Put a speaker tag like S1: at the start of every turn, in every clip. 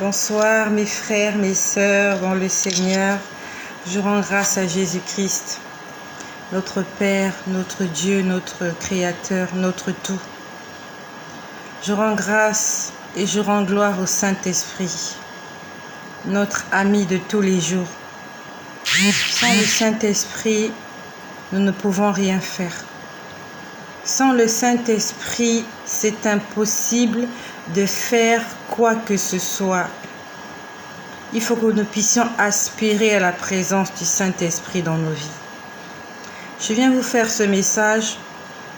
S1: Bonsoir mes frères, mes sœurs dans le Seigneur. Je rends grâce à Jésus-Christ, notre Père, notre Dieu, notre Créateur, notre tout. Je rends grâce et je rends gloire au Saint-Esprit, notre ami de tous les jours. Sans le Saint-Esprit, nous ne pouvons rien faire. Sans le Saint-Esprit, c'est impossible de faire quoi que ce soit. Il faut que nous puissions aspirer à la présence du Saint-Esprit dans nos vies. Je viens vous faire ce message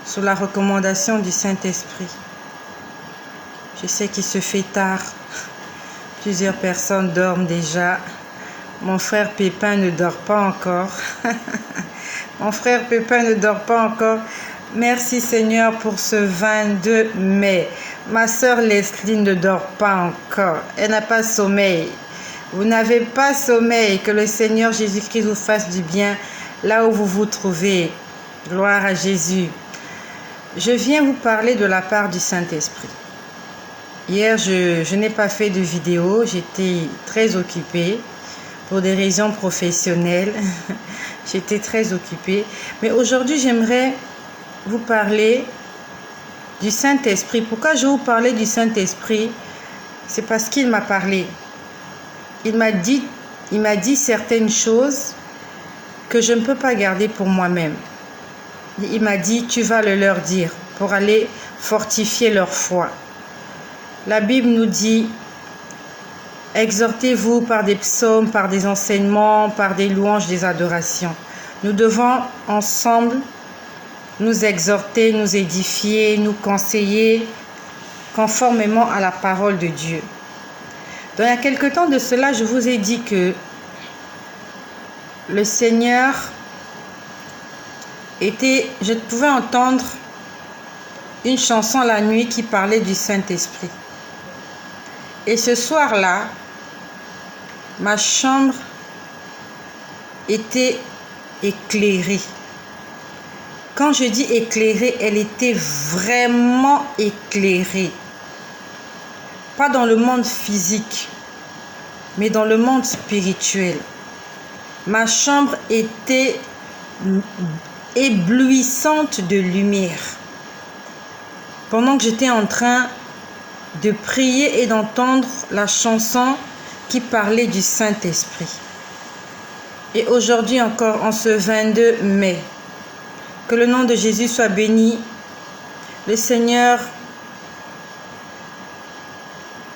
S1: sous la recommandation du Saint-Esprit. Je sais qu'il se fait tard. Plusieurs personnes dorment déjà. Mon frère Pépin ne dort pas encore. Mon frère Pépin ne dort pas encore. Merci Seigneur pour ce 22 mai. Ma sœur Leslie ne dort pas encore. Elle n'a pas sommeil. Vous n'avez pas sommeil. Que le Seigneur Jésus-Christ vous fasse du bien là où vous vous trouvez. Gloire à Jésus. Je viens vous parler de la part du Saint-Esprit. Hier, je n'ai pas fait de vidéo. J'étais très occupée pour des raisons professionnelles. J'étais très occupée. Mais aujourd'hui, j'aimerais vous parler du Saint-Esprit. Pourquoi je vous parlais du Saint-Esprit? C'est parce qu'il m'a parlé. Il m'a dit certaines choses que je ne peux pas garder pour moi-même. Il m'a dit, tu vas le leur dire pour aller fortifier leur foi. La Bible nous dit, exhortez-vous par des psaumes, par des enseignements, par des louanges, des adorations. Nous devons ensemble nous exhorter, nous édifier, nous conseiller conformément à la parole de Dieu. Donc, il y a quelque temps de cela, je vous ai dit que le Seigneur je pouvais entendre une chanson la nuit qui parlait du Saint-Esprit. Et ce soir-là, ma chambre était éclairée. Quand je dis éclairée, elle était vraiment éclairée. Pas dans le monde physique, mais dans le monde spirituel. Ma chambre était éblouissante de lumière. Pendant que j'étais en train de prier et d'entendre la chanson qui parlait du Saint-Esprit. Et aujourd'hui encore, en ce 22 mai, que le nom de Jésus soit béni. Le Seigneur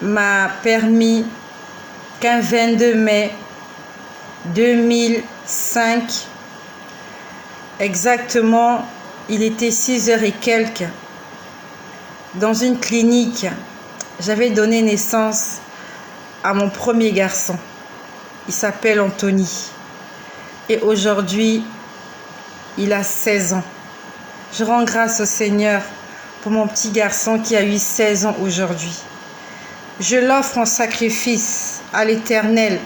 S1: m'a permis qu'un 22 mai 2005, exactement, il était 6h et quelques, dans une clinique, j'avais donné naissance à mon premier garçon. Il s'appelle Anthony. Et aujourd'hui, il a 16 ans. Je rends grâce au Seigneur pour mon petit garçon qui a eu 16 ans aujourd'hui. Je l'offre en sacrifice à l'Éternel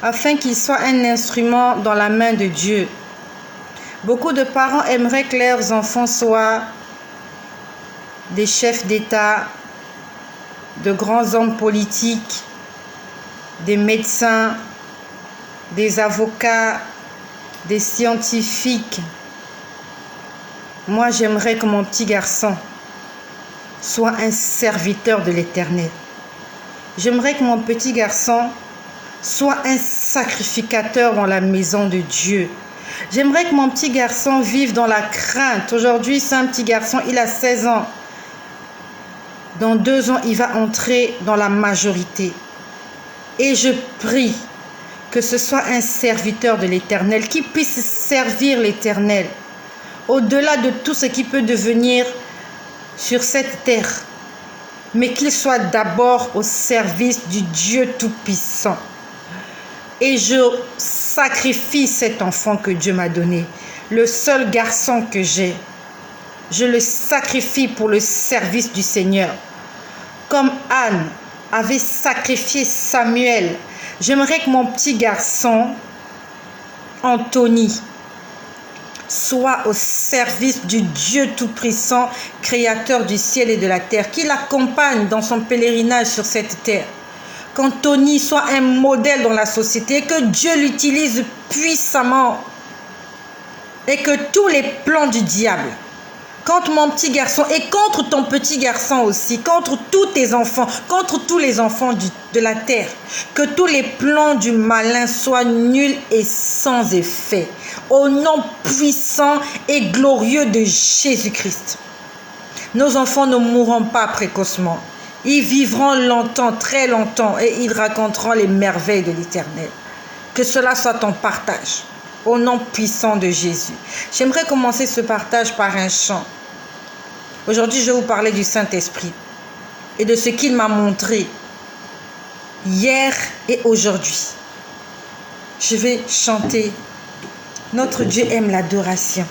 S1: afin qu'il soit un instrument dans la main de Dieu. Beaucoup de parents aimeraient que leurs enfants soient des chefs d'État, de grands hommes politiques, des médecins, des avocats, des scientifiques. Moi, j'aimerais que mon petit garçon soit un serviteur de l'Éternel. J'aimerais que mon petit garçon soit un sacrificateur dans la maison de Dieu. J'aimerais que mon petit garçon vive dans la crainte. Aujourd'hui, c'est un petit garçon, il a 16 ans. Dans 2 ans, il va entrer dans la majorité. Et je prie que ce soit un serviteur de l'Éternel, qui puisse servir l'Éternel, au-delà de tout ce qui peut devenir sur cette terre, mais qu'il soit d'abord au service du Dieu Tout-Puissant. Et je sacrifie cet enfant que Dieu m'a donné, le seul garçon que j'ai. Je le sacrifie pour le service du Seigneur. Comme Anne avait sacrifié Samuel, j'aimerais que mon petit garçon, Anthony, soit au service du Dieu Tout-Puissant, créateur du ciel et de la terre, qui l'accompagne dans son pèlerinage sur cette terre, qu'Anthony soit un modèle dans la société, que Dieu l'utilise puissamment et que tous les plans du diable contre mon petit garçon et contre ton petit garçon aussi, contre tous tes enfants, contre tous les enfants de la terre, que tous les plans du malin soient nuls et sans effet, au nom puissant et glorieux de Jésus-Christ. Nos enfants ne mourront pas précocement. Ils vivront longtemps, très longtemps, et ils raconteront les merveilles de l'Éternel. Que cela soit ton partage, au nom puissant de Jésus. J'aimerais commencer ce partage par un chant. Aujourd'hui, je vais vous parler du Saint-Esprit et de ce qu'il m'a montré hier et aujourd'hui. Je vais chanter « Notre Dieu aime l'adoration ».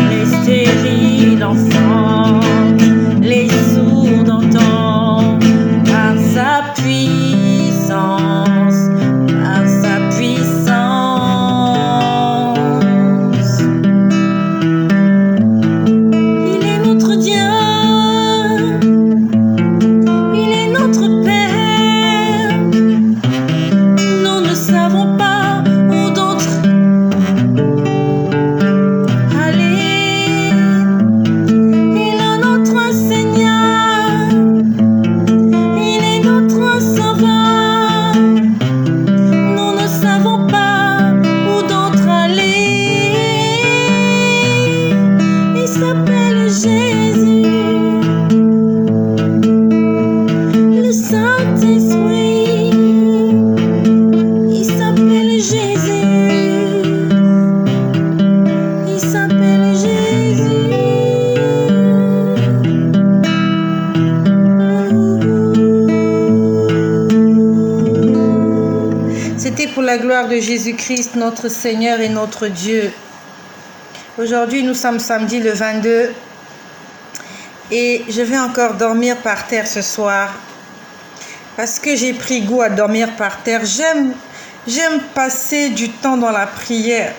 S2: Les stériles
S1: gloire de Jésus-Christ, notre Seigneur et notre Dieu. Aujourd'hui, nous sommes samedi le 22 et je vais encore dormir par terre ce soir parce que j'ai pris goût à dormir par terre. J'aime passer du temps dans la prière.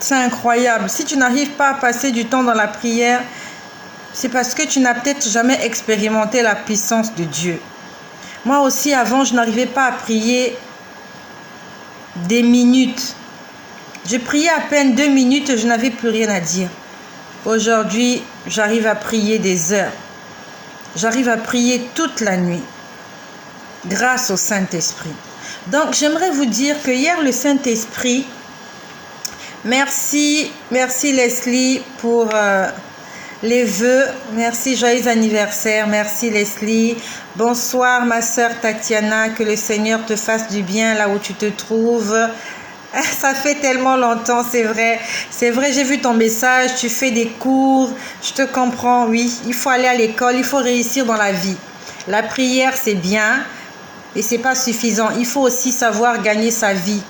S1: C'est incroyable. Si tu n'arrives pas à passer du temps dans la prière, c'est parce que tu n'as peut-être jamais expérimenté la puissance de Dieu. Moi aussi, avant, je n'arrivais pas à prier des minutes. Je priais à peine 2 minutes et je n'avais plus rien à dire. Aujourd'hui, j'arrive à prier des heures. J'arrive à prier toute la nuit grâce au Saint-Esprit. Donc, j'aimerais vous dire que hier, le Saint-Esprit, merci Leslie pour les vœux. Merci, joyeux anniversaire. Merci Leslie. Bonsoir ma sœur Tatiana, que le Seigneur te fasse du bien là où tu te trouves. Ça fait tellement longtemps, c'est vrai. C'est vrai, j'ai vu ton message, tu fais des cours, je te comprends, oui. Il faut aller à l'école, il faut réussir dans la vie. La prière, c'est bien, et c'est pas suffisant. Il faut aussi savoir gagner sa vie.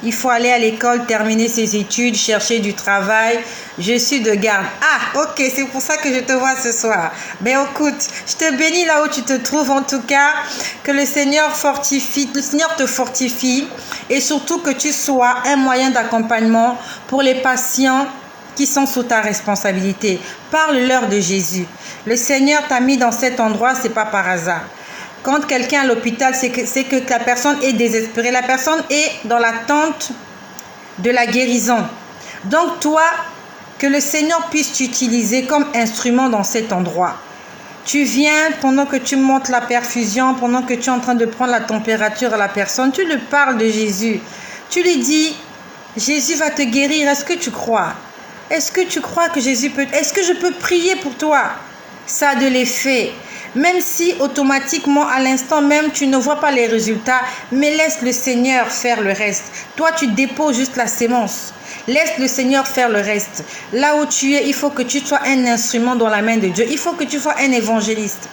S1: Il faut aller à l'école, terminer ses études, chercher du travail. Je suis de garde. Ah, ok, c'est pour ça que je te vois ce soir. Mais écoute, je te bénis là où tu te trouves. En tout cas, que le Seigneur te fortifie et surtout que tu sois un moyen d'accompagnement pour les patients qui sont sous ta responsabilité. Parle-leur de Jésus. Le Seigneur t'a mis dans cet endroit, c'est pas par hasard. Quand quelqu'un est à l'hôpital, c'est que la personne est désespérée. La personne est dans l'attente de la guérison. Donc toi, que le Seigneur puisse t'utiliser comme instrument dans cet endroit. Tu viens, pendant que tu montes la perfusion, pendant que tu es en train de prendre la température à la personne, tu lui parles de Jésus. Tu lui dis, Jésus va te guérir, est-ce que tu crois? Est-ce que tu crois que Jésus peut... Est-ce que je peux prier pour toi? Ça a de l'effet. Même si automatiquement, à l'instant même, tu ne vois pas les résultats, mais laisse le Seigneur faire le reste. Toi, tu déposes juste la sémence. Laisse le Seigneur faire le reste. Là où tu es, il faut que tu sois un instrument dans la main de Dieu. Il faut que tu sois un évangéliste.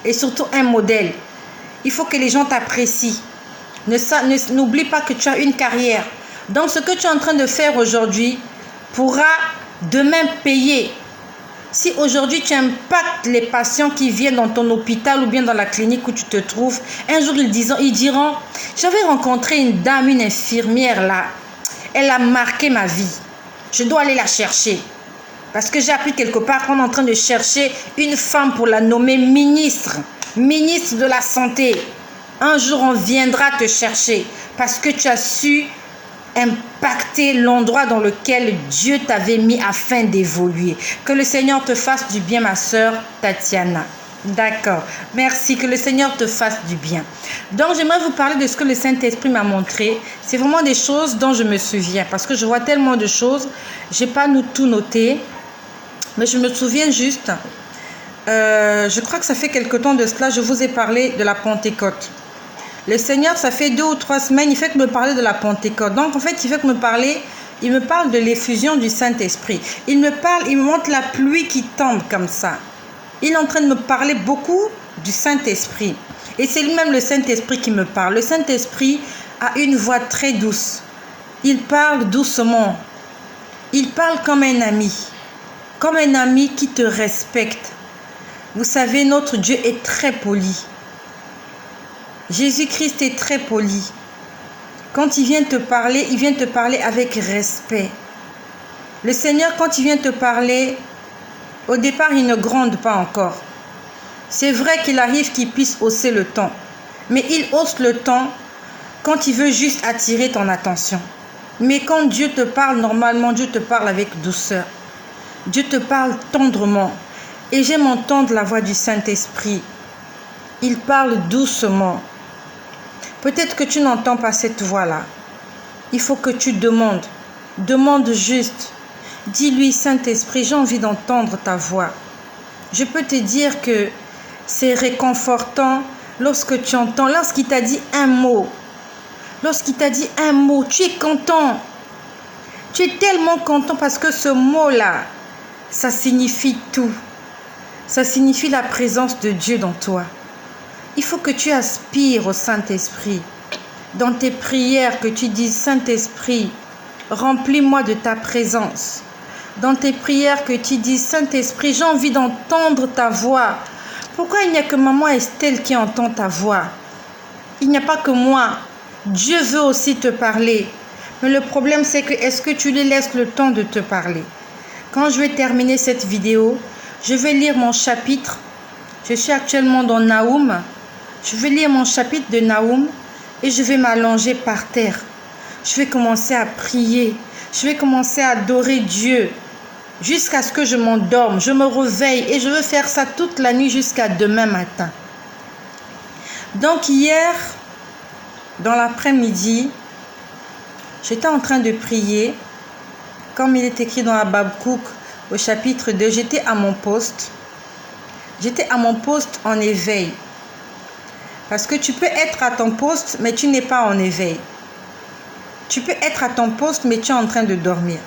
S1: Et surtout un modèle. Il faut que les gens t'apprécient. N'oublie pas que tu as une carrière. Donc, ce que tu es en train de faire aujourd'hui pourra demain payer. Si aujourd'hui tu impactes les patients qui viennent dans ton hôpital ou bien dans la clinique où tu te trouves, un jour ils diront, j'avais rencontré une dame, une infirmière là, elle a marqué ma vie. Je dois aller la chercher. Parce que j'ai appris quelque part qu'on est en train de chercher une femme pour la nommer ministre de la santé. Un jour on viendra te chercher parce que tu as su impacter l'endroit dans lequel Dieu t'avait mis afin d'évoluer. Que le Seigneur te fasse du bien, ma sœur Tatiana. D'accord. Merci. Que le Seigneur te fasse du bien. Donc, j'aimerais vous parler de ce que le Saint-Esprit m'a montré. C'est vraiment des choses dont je me souviens. Parce que je vois tellement de choses. Je n'ai pas tout noté. Mais je me souviens juste. Je crois que ça fait quelque temps de cela. Je vous ai parlé de la Pentecôte. Le Seigneur, ça fait 2 ou 3 semaines, il fait que me parler de la Pentecôte. Donc, en fait, il me parle de l'effusion du Saint-Esprit. Il me montre la pluie qui tombe comme ça. Il est en train de me parler beaucoup du Saint-Esprit. Et c'est lui-même le Saint-Esprit qui me parle. Le Saint-Esprit a une voix très douce. Il parle doucement. Il parle comme un ami. Comme un ami qui te respecte. Vous savez, notre Dieu est très poli. Jésus-Christ est très poli. Quand il vient te parler avec respect. Le Seigneur, quand il vient te parler, au départ, il ne gronde pas encore. C'est vrai qu'il arrive qu'il puisse hausser le ton. Mais il hausse le ton quand il veut juste attirer ton attention. Mais quand Dieu te parle, normalement, Dieu te parle avec douceur. Dieu te parle tendrement. Et j'aime entendre la voix du Saint-Esprit. Il parle doucement. Peut-être que tu n'entends pas cette voix-là. Il faut que tu demandes. Demande juste. Dis-lui, Saint-Esprit, j'ai envie d'entendre ta voix. Je peux te dire que c'est réconfortant lorsque tu entends, lorsqu'il t'a dit un mot. Lorsqu'il t'a dit un mot, tu es content. Tu es tellement content parce que ce mot-là, ça signifie tout. Ça signifie la présence de Dieu dans toi. Il faut que tu aspires au Saint-Esprit. dans tes prières que tu dises, Saint-Esprit, remplis-moi de ta présence. Dans tes prières que tu dises, Saint-Esprit, j'ai envie d'entendre ta voix. Pourquoi il n'y a que maman Estelle qui entend ta voix? Il n'y a pas que moi. Dieu veut aussi te parler. Mais le problème, c'est que est-ce que tu lui laisses le temps de te parler? Quand je vais terminer cette vidéo, je vais lire mon chapitre. Je suis actuellement dans Naoum. Je vais lire mon chapitre de Naoum et je vais m'allonger par terre. Je vais commencer à prier. Je vais commencer à adorer Dieu jusqu'à ce que je m'endorme. Je me réveille et je veux faire ça toute la nuit jusqu'à demain matin. Donc hier, dans l'après-midi, j'étais en train de prier. Comme il est écrit dans Habakkuk au chapitre 2, j'étais à mon poste. J'étais à mon poste en éveil. Parce que tu peux être à ton poste, mais tu n'es pas en éveil. Tu peux être à ton poste, mais tu es en train de dormir.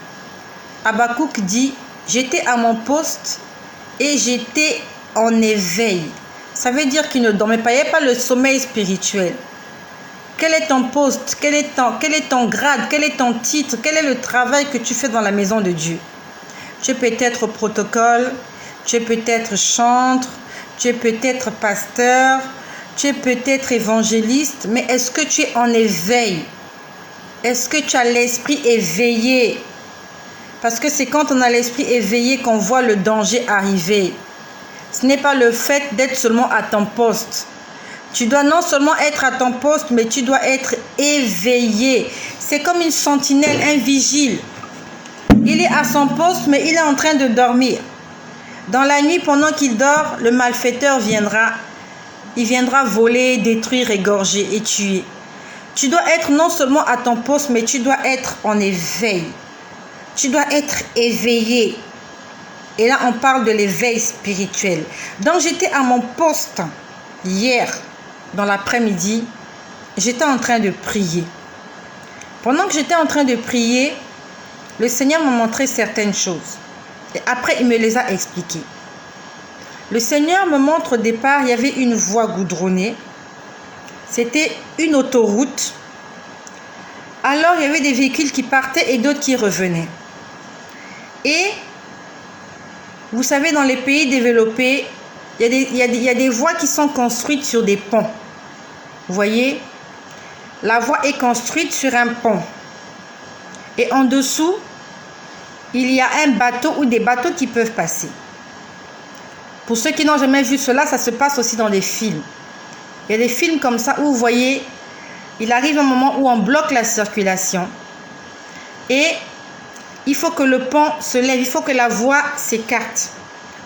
S1: Habakkuk dit, j'étais à mon poste et j'étais en éveil. Ça veut dire qu'il ne dormait pas. Il n'y avait pas le sommeil spirituel. Quel est ton poste? Quel est ton grade? Quel est ton titre? Quel est le travail que tu fais dans la maison de Dieu? Tu es peut-être protocole, tu es peut-être chantre, tu es peut-être pasteur, tu es peut-être évangéliste, mais est-ce que tu es en éveil? Est-ce que tu as l'esprit éveillé? Parce que c'est quand on a l'esprit éveillé qu'on voit le danger arriver. Ce n'est pas le fait d'être seulement à ton poste. Tu dois non seulement être à ton poste, mais tu dois être éveillé. C'est comme une sentinelle, un vigile. Il est à son poste, mais il est en train de dormir. Dans la nuit, pendant qu'il dort, le malfaiteur viendra. Il viendra voler, détruire, égorger et tuer. Tu dois être non seulement à ton poste, mais tu dois être en éveil. Tu dois être éveillé. Et là, on parle de l'éveil spirituel. Donc, j'étais à mon poste hier, dans l'après-midi. J'étais en train de prier. Pendant que j'étais en train de prier, le Seigneur m'a montré certaines choses. Et après, il me les a expliquées. Le Seigneur me montre au départ, il y avait une voie goudronnée. C'était une autoroute. Alors, il y avait des véhicules qui partaient et d'autres qui revenaient. Et, vous savez, dans les pays développés, il y a des voies qui sont construites sur des ponts. Vous voyez? La voie est construite sur un pont. Et en dessous, il y a un bateau ou des bateaux qui peuvent passer. Pour ceux qui n'ont jamais vu cela, ça se passe aussi dans des films. Il y a des films comme ça où vous voyez, il arrive un moment où on bloque la circulation. Et il faut que le pont se lève, il faut que la voie s'écarte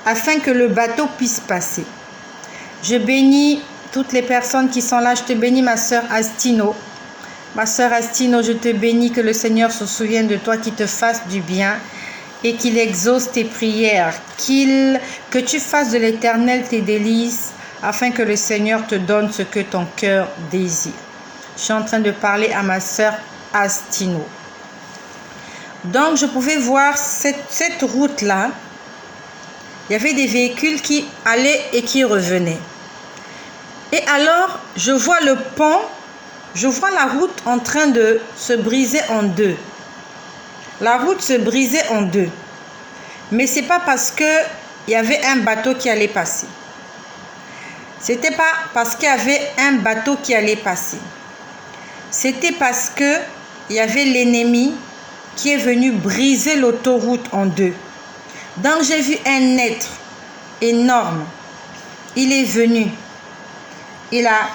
S1: afin que le bateau puisse passer. Je bénis toutes les personnes qui sont là. Je te bénis, ma sœur Astino. Ma sœur Astino, je te bénis, que le Seigneur se souvienne de toi, qu'il te fasse du bien et qu'il exauce tes prières. Que tu fasses de l'Éternel tes délices afin que le Seigneur te donne ce que ton cœur désire. Je suis en train de parler à ma sœur Astino. Donc, je pouvais voir cette route-là. Il y avait des véhicules qui allaient et qui revenaient. Et alors, je vois le pont, je vois la route en train de se briser en deux. La route se brisait en deux. Mais ce n'est pas parce qu'il y avait un bateau qui allait passer. Ce n'était pas parce qu'il y avait un bateau qui allait passer. C'était parce qu'il y avait l'ennemi qui est venu briser l'autoroute en deux. Donc j'ai vu un être énorme. Il est venu. Il a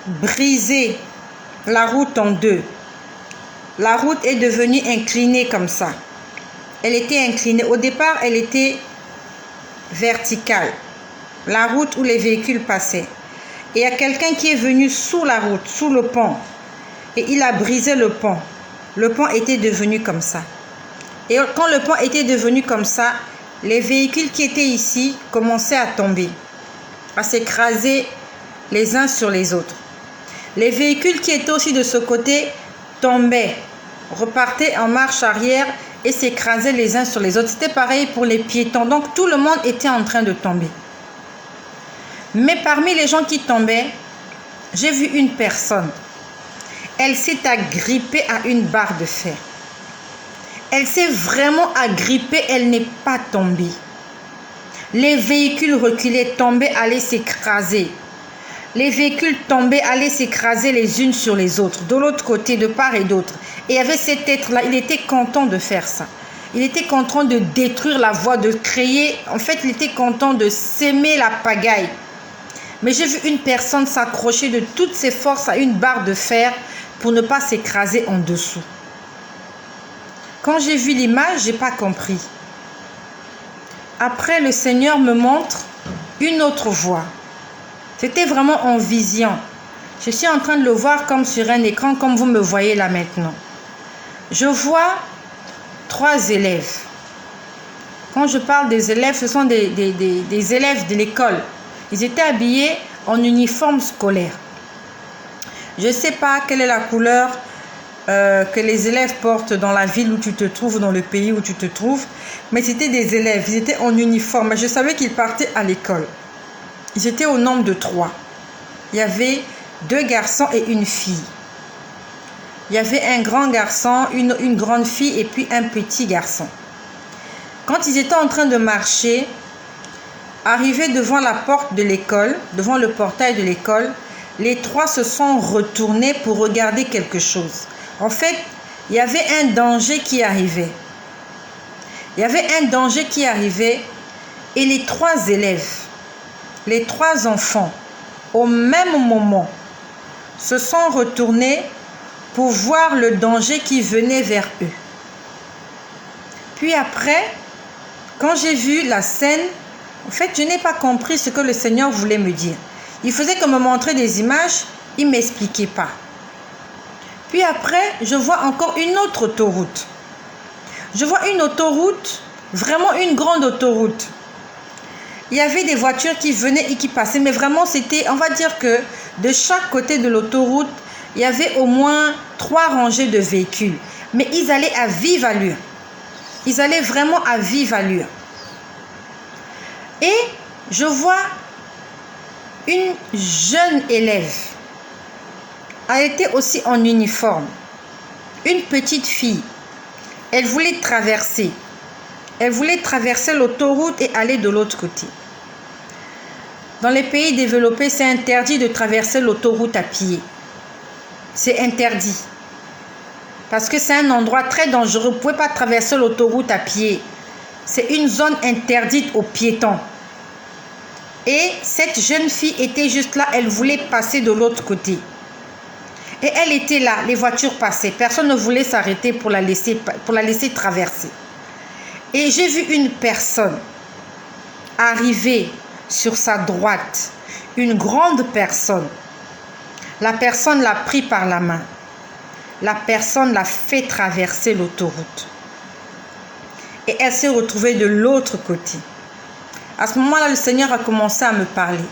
S1: brisé la route en deux. La route est devenue inclinée comme ça. Elle était inclinée. Au départ, elle était verticale. La route où les véhicules passaient. Et il y a quelqu'un qui est venu sous la route, sous le pont. Et il a brisé le pont. Le pont était devenu comme ça. Et quand le pont était devenu comme ça, les véhicules qui étaient ici commençaient à tomber, à s'écraser les uns sur les autres. Les véhicules qui étaient aussi de ce côté tombaient, repartaient en marche arrière et s'écrasaient les uns sur les autres. C'était pareil pour les piétons. Donc tout le monde était en train de tomber. Mais parmi les gens qui tombaient, j'ai vu une personne. elle s'est agrippée à une barre de fer. Elle s'est vraiment agrippée, elle n'est pas tombée. Les véhicules reculaient, tombaient, allaient s'écraser. Les véhicules tombaient, allaient s'écraser les unes sur les autres, de l'autre côté, de part et d'autre. Et il y avait cet être-là, il était content de faire ça. Il était content de détruire la voie, de créer. En fait, il était content de s'aimer la pagaille. Mais j'ai vu une personne s'accrocher de toutes ses forces à une barre de fer pour ne pas s'écraser en dessous. Quand j'ai vu l'image, je n'ai pas compris. Après, le Seigneur me montre une autre voie. C'était vraiment en vision. Je suis en train de le voir comme sur un écran, comme vous me voyez là maintenant. Je vois 3 élèves. Quand je parle des élèves, ce sont des élèves de l'école. Ils étaient habillés en uniforme scolaire. Je ne sais pas quelle est la couleur que les élèves portent dans la ville où tu te trouves, dans le pays où tu te trouves. Mais c'était des élèves, ils étaient en uniforme. Je savais qu'ils partaient à l'école. Ils étaient au nombre de 3. Il y avait 2 garçons et une fille. Il y avait un grand garçon, une grande fille et puis un petit garçon. Quand ils étaient en train de marcher, arrivés devant la porte de l'école, devant le portail de l'école, les 3 se sont retournés pour regarder quelque chose. En fait, il y avait un danger qui arrivait. Il y avait un danger qui arrivait et les 3 élèves, les 3 enfants, au même moment, se sont retournés pour voir le danger qui venait vers eux. Puis après, quand j'ai vu la scène, en fait, je n'ai pas compris ce que le Seigneur voulait me dire. Il faisait que me montrer des images, il ne m'expliquait pas. Puis après, je vois encore une autre autoroute. Je vois une autoroute, vraiment une grande autoroute. Il y avait des voitures qui venaient et qui passaient, mais vraiment c'était, on va dire que de chaque côté de l'autoroute, il y avait au moins 3 rangées de véhicules. Mais ils allaient à vive allure. Ils allaient vraiment à vive allure. Et je vois une jeune élève. Elle était aussi en uniforme. Une petite fille. Elle voulait traverser. Elle voulait traverser l'autoroute et aller de l'autre côté. Dans les pays développés, c'est interdit de traverser l'autoroute à pied. C'est interdit. Parce que c'est un endroit très dangereux. Vous ne pouvez pas traverser l'autoroute à pied. C'est une zone interdite aux piétons. Et cette jeune fille était juste là. Elle voulait passer de l'autre côté. Et elle était là. Les voitures passaient. Personne ne voulait s'arrêter pour la laisser traverser. Et j'ai vu une personne arriver sur sa droite. Une grande personne. La personne l'a pris par la main. La personne l'a fait traverser l'autoroute. Et elle s'est retrouvée de l'autre côté. À ce moment-là, le Seigneur a commencé à me parler.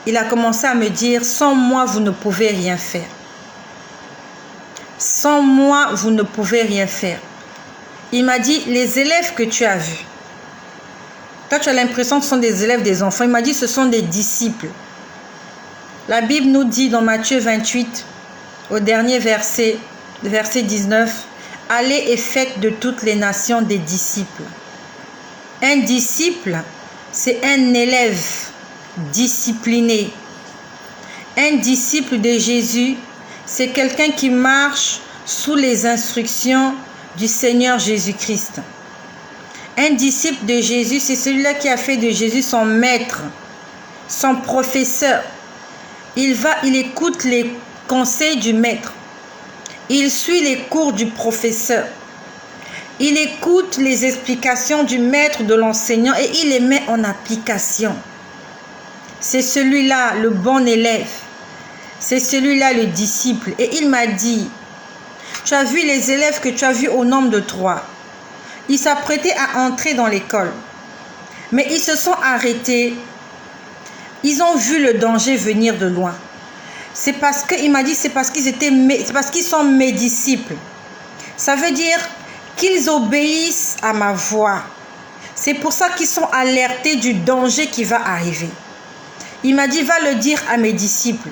S1: Il a commencé à me dire, sans moi, vous ne pouvez rien faire. Sans moi, vous ne pouvez rien faire. Il m'a dit, les élèves que tu as vus, toi tu as l'impression que ce sont des élèves, des enfants. Il m'a dit, ce sont des disciples. La Bible nous dit dans Matthieu 28, au dernier verset, verset 19, « Allez et faites de toutes les nations des disciples. » Un disciple, c'est un élève discipliné. Un disciple de Jésus, c'est quelqu'un qui marche sous les instructions du Seigneur Jésus-Christ. Un disciple de Jésus, c'est celui-là qui a fait de Jésus son maître, son professeur. Il écoute les conseils du maître. Il suit les cours du professeur. Il écoute les explications du maître, de l'enseignant et il les met en application. C'est celui-là, le bon élève. C'est celui-là, le disciple. Et il m'a dit, tu as vu les élèves que tu as vus au nombre de 3. Ils s'apprêtaient à entrer dans l'école. Mais ils se sont arrêtés. Ils ont vu le danger venir de loin. C'est parce qu'il m'a dit, c'est parce qu'ils sont mes disciples. Ça veut dire qu'ils obéissent à ma voix. C'est pour ça qu'ils sont alertés du danger qui va arriver. Il m'a dit, va le dire à mes disciples,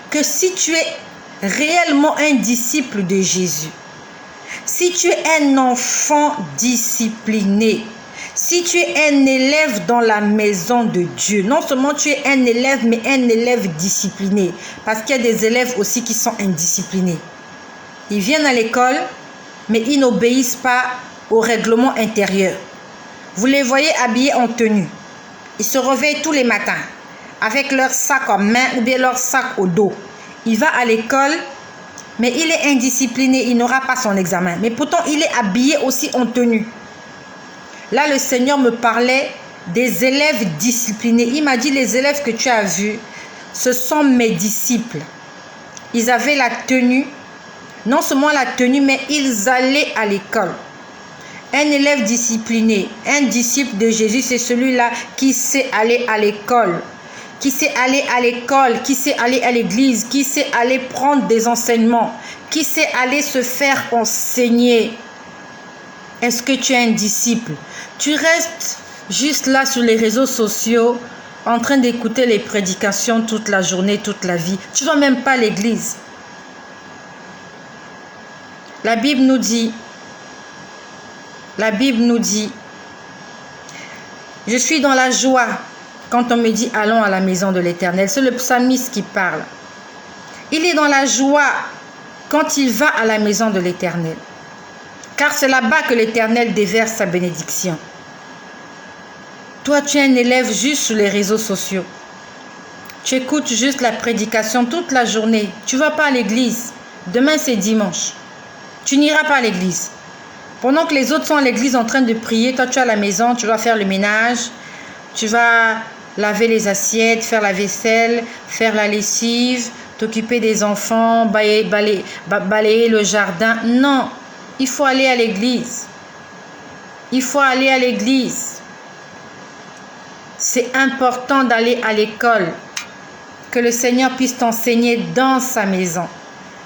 S1: que si tu es réellement un disciple de Jésus, si tu es un enfant discipliné, si tu es un élève dans la maison de Dieu, non seulement tu es un élève, mais un élève discipliné, parce qu'il y a des élèves aussi qui sont indisciplinés. Ils viennent à l'école, mais ils n'obéissent pas au règlement intérieur. Vous les voyez habillés en tenue. Ils se réveillent tous les matins avec leur sac en main ou bien leur sac au dos. Il va à l'école, mais il est indiscipliné, il n'aura pas son examen. Mais pourtant, il est habillé aussi en tenue. Là, le Seigneur me parlait des élèves disciplinés. Il m'a dit, les élèves que tu as vus, ce sont mes disciples. Ils avaient la tenue, non seulement la tenue, mais ils allaient à l'école. Un élève discipliné, un disciple de Jésus, c'est celui-là qui sait aller à l'école, qui sait aller à l'école, qui sait aller à l'église, qui sait aller prendre des enseignements, qui sait aller se faire enseigner. Est-ce que tu es un disciple? Tu restes juste là sur les réseaux sociaux en train d'écouter les prédications toute la journée, toute la vie. Tu ne vas même pas à l'église. La Bible nous dit, je suis dans la joie quand on me dit allons à la maison de l'Éternel. C'est le psalmiste qui parle. Il est dans la joie quand il va à la maison de l'Éternel. Car c'est là-bas que l'Éternel déverse sa bénédiction. Toi, tu es un élève juste sur les réseaux sociaux. Tu écoutes juste la prédication toute la journée. Tu ne vas pas à l'église. Demain, c'est dimanche. Tu n'iras pas à l'église. Pendant que les autres sont à l'église en train de prier, toi, tu es à la maison, tu vas faire le ménage. Tu vas laver les assiettes, faire la vaisselle, faire la lessive, t'occuper des enfants, balayer le jardin. Non. Il faut aller à l'église. Il faut aller à l'église. C'est important d'aller à l'école. Que le Seigneur puisse t'enseigner dans sa maison.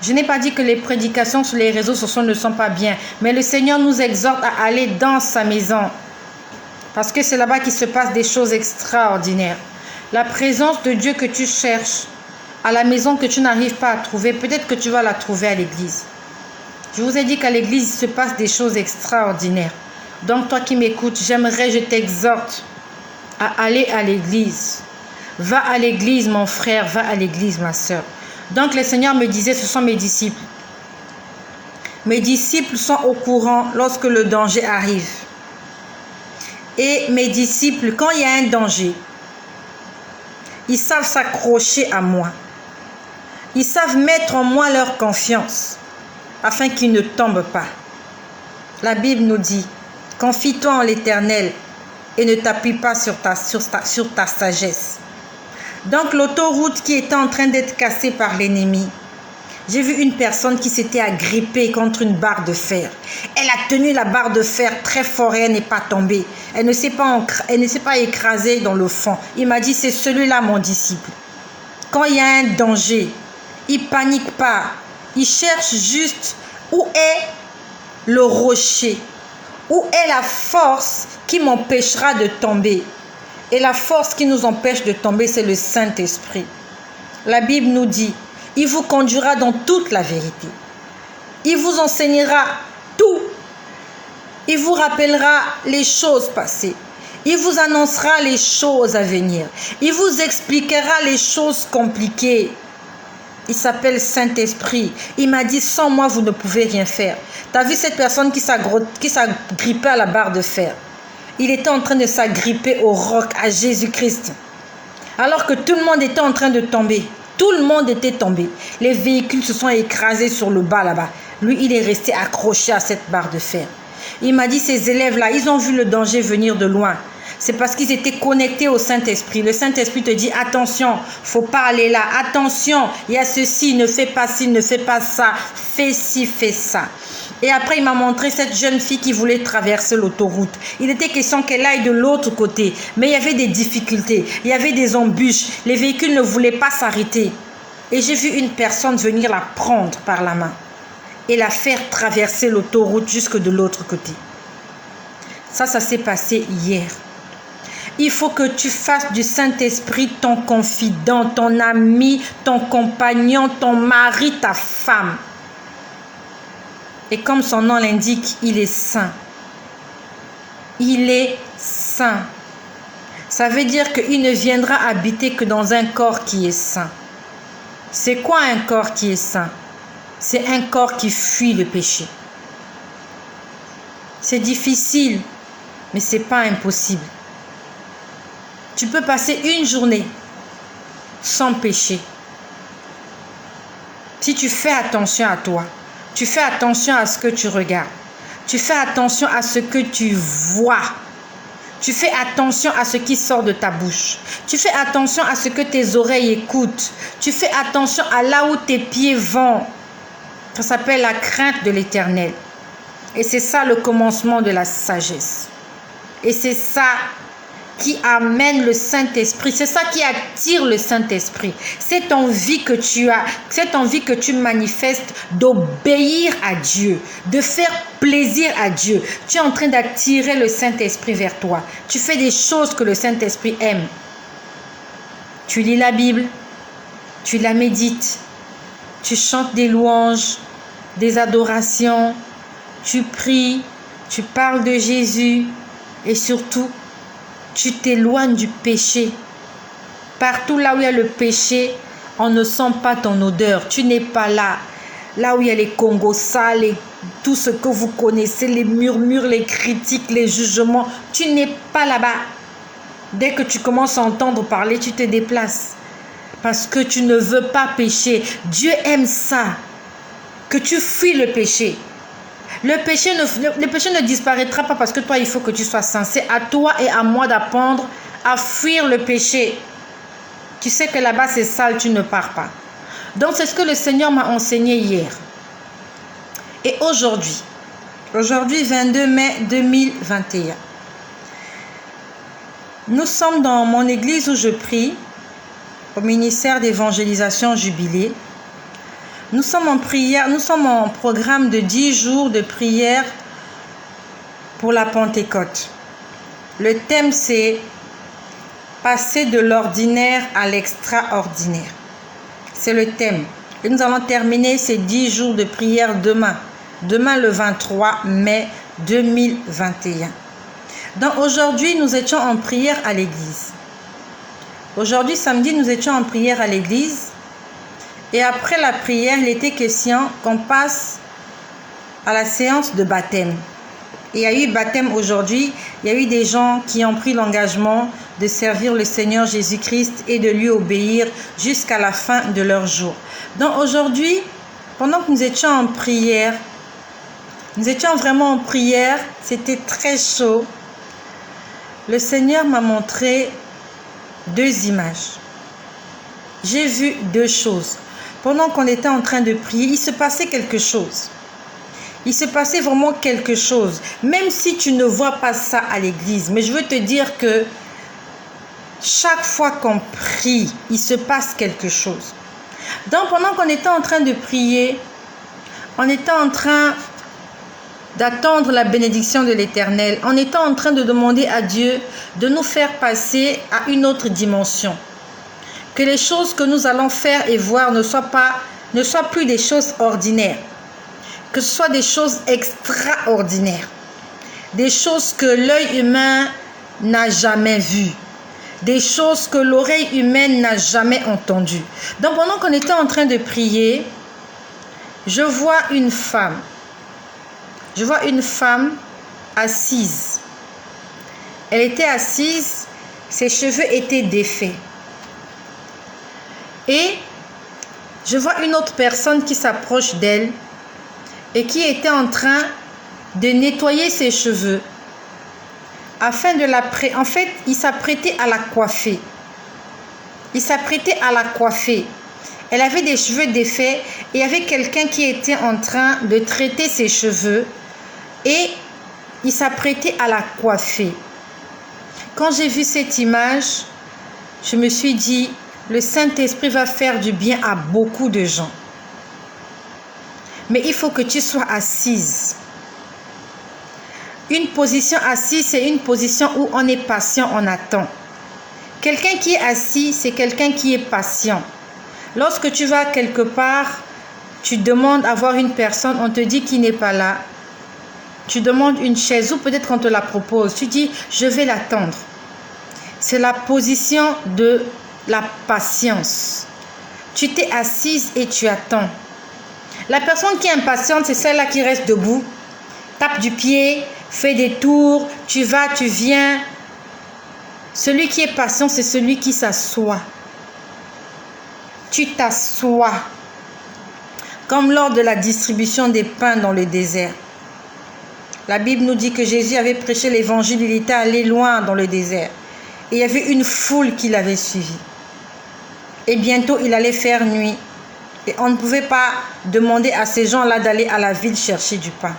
S1: Je n'ai pas dit que les prédications sur les réseaux sociaux ne sont pas bien. Mais le Seigneur nous exhorte à aller dans sa maison. Parce que c'est là-bas qu'il se passe des choses extraordinaires. La présence de Dieu que tu cherches à la maison que tu n'arrives pas à trouver, peut-être que tu vas la trouver à l'église. Je vous ai dit qu'à l'église, il se passe des choses extraordinaires. Donc, toi qui m'écoutes, je t'exhorte à aller à l'église. Va à l'église, mon frère, va à l'église, ma soeur. Donc, le Seigneur me disait, ce sont mes disciples. Mes disciples sont au courant lorsque le danger arrive. Et mes disciples, quand il y a un danger, ils savent s'accrocher à moi. Ils savent mettre en moi leur confiance afin qu'ils ne tombent pas. La Bible nous dit, confie-toi en l'Éternel et ne t'appuie pas sur ta sagesse. Donc l'autoroute qui était en train d'être cassée par l'ennemi, j'ai vu une personne qui s'était agrippée contre une barre de fer. Elle a tenu la barre de fer très fort et elle n'est pas tombée. Elle ne s'est pas écrasée dans le fond. Il m'a dit, c'est celui-là mon disciple. Quand il y a un danger, il ne panique pas. Il cherche juste où est le rocher, où est la force qui m'empêchera de tomber. Et la force qui nous empêche de tomber, c'est le Saint-Esprit. La Bible nous dit, il vous conduira dans toute la vérité. Il vous enseignera tout. Il vous rappellera les choses passées. Il vous annoncera les choses à venir. Il vous expliquera les choses compliquées. Il s'appelle Saint-Esprit. Il m'a dit, sans moi, vous ne pouvez rien faire. Tu as vu cette personne qui s'agrippait à la barre de fer? Il était en train de s'agripper au roc, à Jésus-Christ. Alors que tout le monde était en train de tomber. Tout le monde était tombé. Les véhicules se sont écrasés sur le bas là-bas. Lui, il est resté accroché à cette barre de fer. Il m'a dit, ces élèves-là, ils ont vu le danger venir de loin. C'est parce qu'ils étaient connectés au Saint-Esprit. Le Saint-Esprit te dit, attention, il ne faut pas aller là. Attention, il y a ceci, ne fais pas ci, ne fais pas ça. Fais ci, fais ça. Et après, il m'a montré cette jeune fille qui voulait traverser l'autoroute. Il était question qu'elle aille de l'autre côté. Mais il y avait des difficultés. Il y avait des embûches. Les véhicules ne voulaient pas s'arrêter. Et j'ai vu une personne venir la prendre par la main et la faire traverser l'autoroute jusque de l'autre côté. Ça s'est passé hier. Il faut que tu fasses du Saint-Esprit ton confident, ton ami, ton compagnon, ton mari, ta femme. Et comme son nom l'indique, il est saint. Il est saint. Ça veut dire qu'il ne viendra habiter que dans un corps qui est saint. C'est quoi un corps qui est saint? C'est un corps qui fuit le péché. C'est difficile, mais ce n'est pas impossible. Tu peux passer une journée sans péché. Si tu fais attention à toi, tu fais attention à ce que tu regardes, tu fais attention à ce que tu vois, tu fais attention à ce qui sort de ta bouche, tu fais attention à ce que tes oreilles écoutent, tu fais attention à là où tes pieds vont. Ça s'appelle la crainte de l'Éternel. Et c'est ça le commencement de la sagesse. Et c'est ça qui amène le Saint-Esprit. C'est ça qui attire le Saint-Esprit. Cette envie que tu as, cette envie que tu manifestes d'obéir à Dieu, de faire plaisir à Dieu. Tu es en train d'attirer le Saint-Esprit vers toi. Tu fais des choses que le Saint-Esprit aime. Tu lis la Bible, tu la médites, tu chantes des louanges, des adorations, tu pries, tu parles de Jésus et surtout, tu t'éloignes du péché. Partout là où il y a le péché, on ne sent pas ton odeur. Tu n'es pas là. Là où il y a les Congos sales, tout ce que vous connaissez, les murmures, les critiques, les jugements, tu n'es pas là-bas. Dès que tu commences à entendre parler, tu te déplaces. Parce que tu ne veux pas pécher. Dieu aime ça. Que tu fuis le péché. Le péché ne disparaîtra pas parce que toi, il faut que tu sois saint. C'est à toi et à moi d'apprendre à fuir le péché. Tu sais que là-bas, c'est sale, tu ne pars pas. Donc, c'est ce que le Seigneur m'a enseigné hier. Et aujourd'hui, 22 mai 2021, nous sommes dans mon église où je prie, au ministère d'évangélisation Jubilé. Nous sommes en prière, nous sommes en programme de 10 jours de prière pour la Pentecôte. Le thème, c'est passer de l'ordinaire à l'extraordinaire. C'est le thème. Et nous allons terminer ces 10 jours de prière demain. Demain, le 23 mai 2021. Donc aujourd'hui, nous étions en prière à l'église. Aujourd'hui, samedi, nous étions en prière à l'église. Et après la prière, il était question qu'on passe à la séance de baptême. Il y a eu baptême aujourd'hui. Il y a eu des gens qui ont pris l'engagement de servir le Seigneur Jésus-Christ et de lui obéir jusqu'à la fin de leur jour. Donc aujourd'hui, pendant que nous étions en prière, nous étions vraiment en prière, c'était très chaud. Le Seigneur m'a montré 2 images. J'ai vu 2 choses. Pendant qu'on était en train de prier, il se passait quelque chose. Il se passait vraiment quelque chose. Même si tu ne vois pas ça à l'église. Mais je veux te dire que chaque fois qu'on prie, il se passe quelque chose. Donc pendant qu'on était en train de prier, on était en train d'attendre la bénédiction de l'Éternel. On était en train de demander à Dieu de nous faire passer à une autre dimension. Que les choses que nous allons faire et voir ne soient plus des choses ordinaires. Que ce soit des choses extraordinaires. Des choses que l'œil humain n'a jamais vues. Des choses que l'oreille humaine n'a jamais entendues. Donc pendant qu'on était en train de prier, je vois une femme. Je vois une femme assise. Elle était assise, ses cheveux étaient défaits. Et je vois une autre personne qui s'approche d'elle et qui était en train de nettoyer ses cheveux afin de en fait, il s'apprêtait à la coiffer. Il s'apprêtait à la coiffer. Elle avait des cheveux défaits et il y avait quelqu'un qui était en train de traiter ses cheveux et il s'apprêtait à la coiffer. Quand j'ai vu cette image, je me suis dit, le Saint-Esprit va faire du bien à beaucoup de gens. Mais il faut que tu sois assise. Une position assise, c'est une position où on est patient, on attend. Quelqu'un qui est assis, c'est quelqu'un qui est patient. Lorsque tu vas quelque part, tu demandes à voir une personne, on te dit qu'il n'est pas là. Tu demandes une chaise ou peut-être qu'on te la propose. Tu dis, je vais l'attendre. C'est la position de la patience. Tu t'es assise et tu attends. La personne qui est impatiente, c'est celle-là qui reste debout, tape du pied, fait des tours, tu vas, tu viens. Celui qui est patient, c'est celui qui s'assoit. Tu t'assois. Comme lors de la distribution des pains dans le désert. La Bible nous dit que Jésus avait prêché l'évangile, il était allé loin dans le désert. Et il y avait une foule qui l'avait suivi. Et bientôt, il allait faire nuit. Et on ne pouvait pas demander à ces gens-là d'aller à la ville chercher du pain.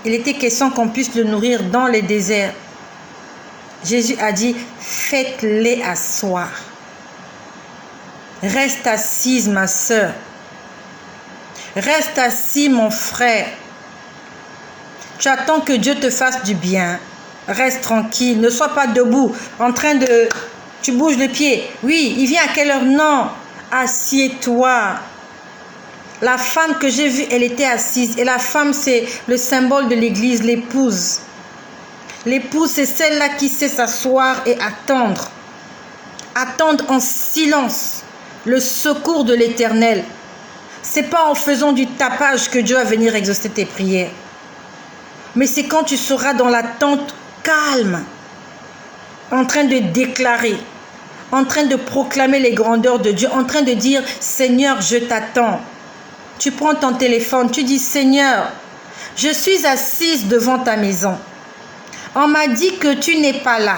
S1: Il était question qu'on puisse le nourrir dans les déserts. Jésus a dit, faites-les asseoir. Reste assise, ma sœur. Reste assis, mon frère. Tu attends que Dieu te fasse du bien. Reste tranquille. Ne sois pas debout, en train de... Tu bouges le pied. Oui, il vient à quelle heure? Non. Assieds-toi. La femme que j'ai vue, elle était assise. Et la femme, c'est le symbole de l'église, l'épouse. L'épouse, c'est celle-là qui sait s'asseoir et attendre. Attendre en silence le secours de l'Éternel. Ce n'est pas en faisant du tapage que Dieu va venir exaucer tes prières. Mais c'est quand tu seras dans l'attente calme, en train de déclarer, en train de proclamer les grandeurs de Dieu, en train de dire, Seigneur, je t'attends. Tu prends ton téléphone, tu dis, Seigneur, je suis assise devant ta maison. On m'a dit que tu n'es pas là,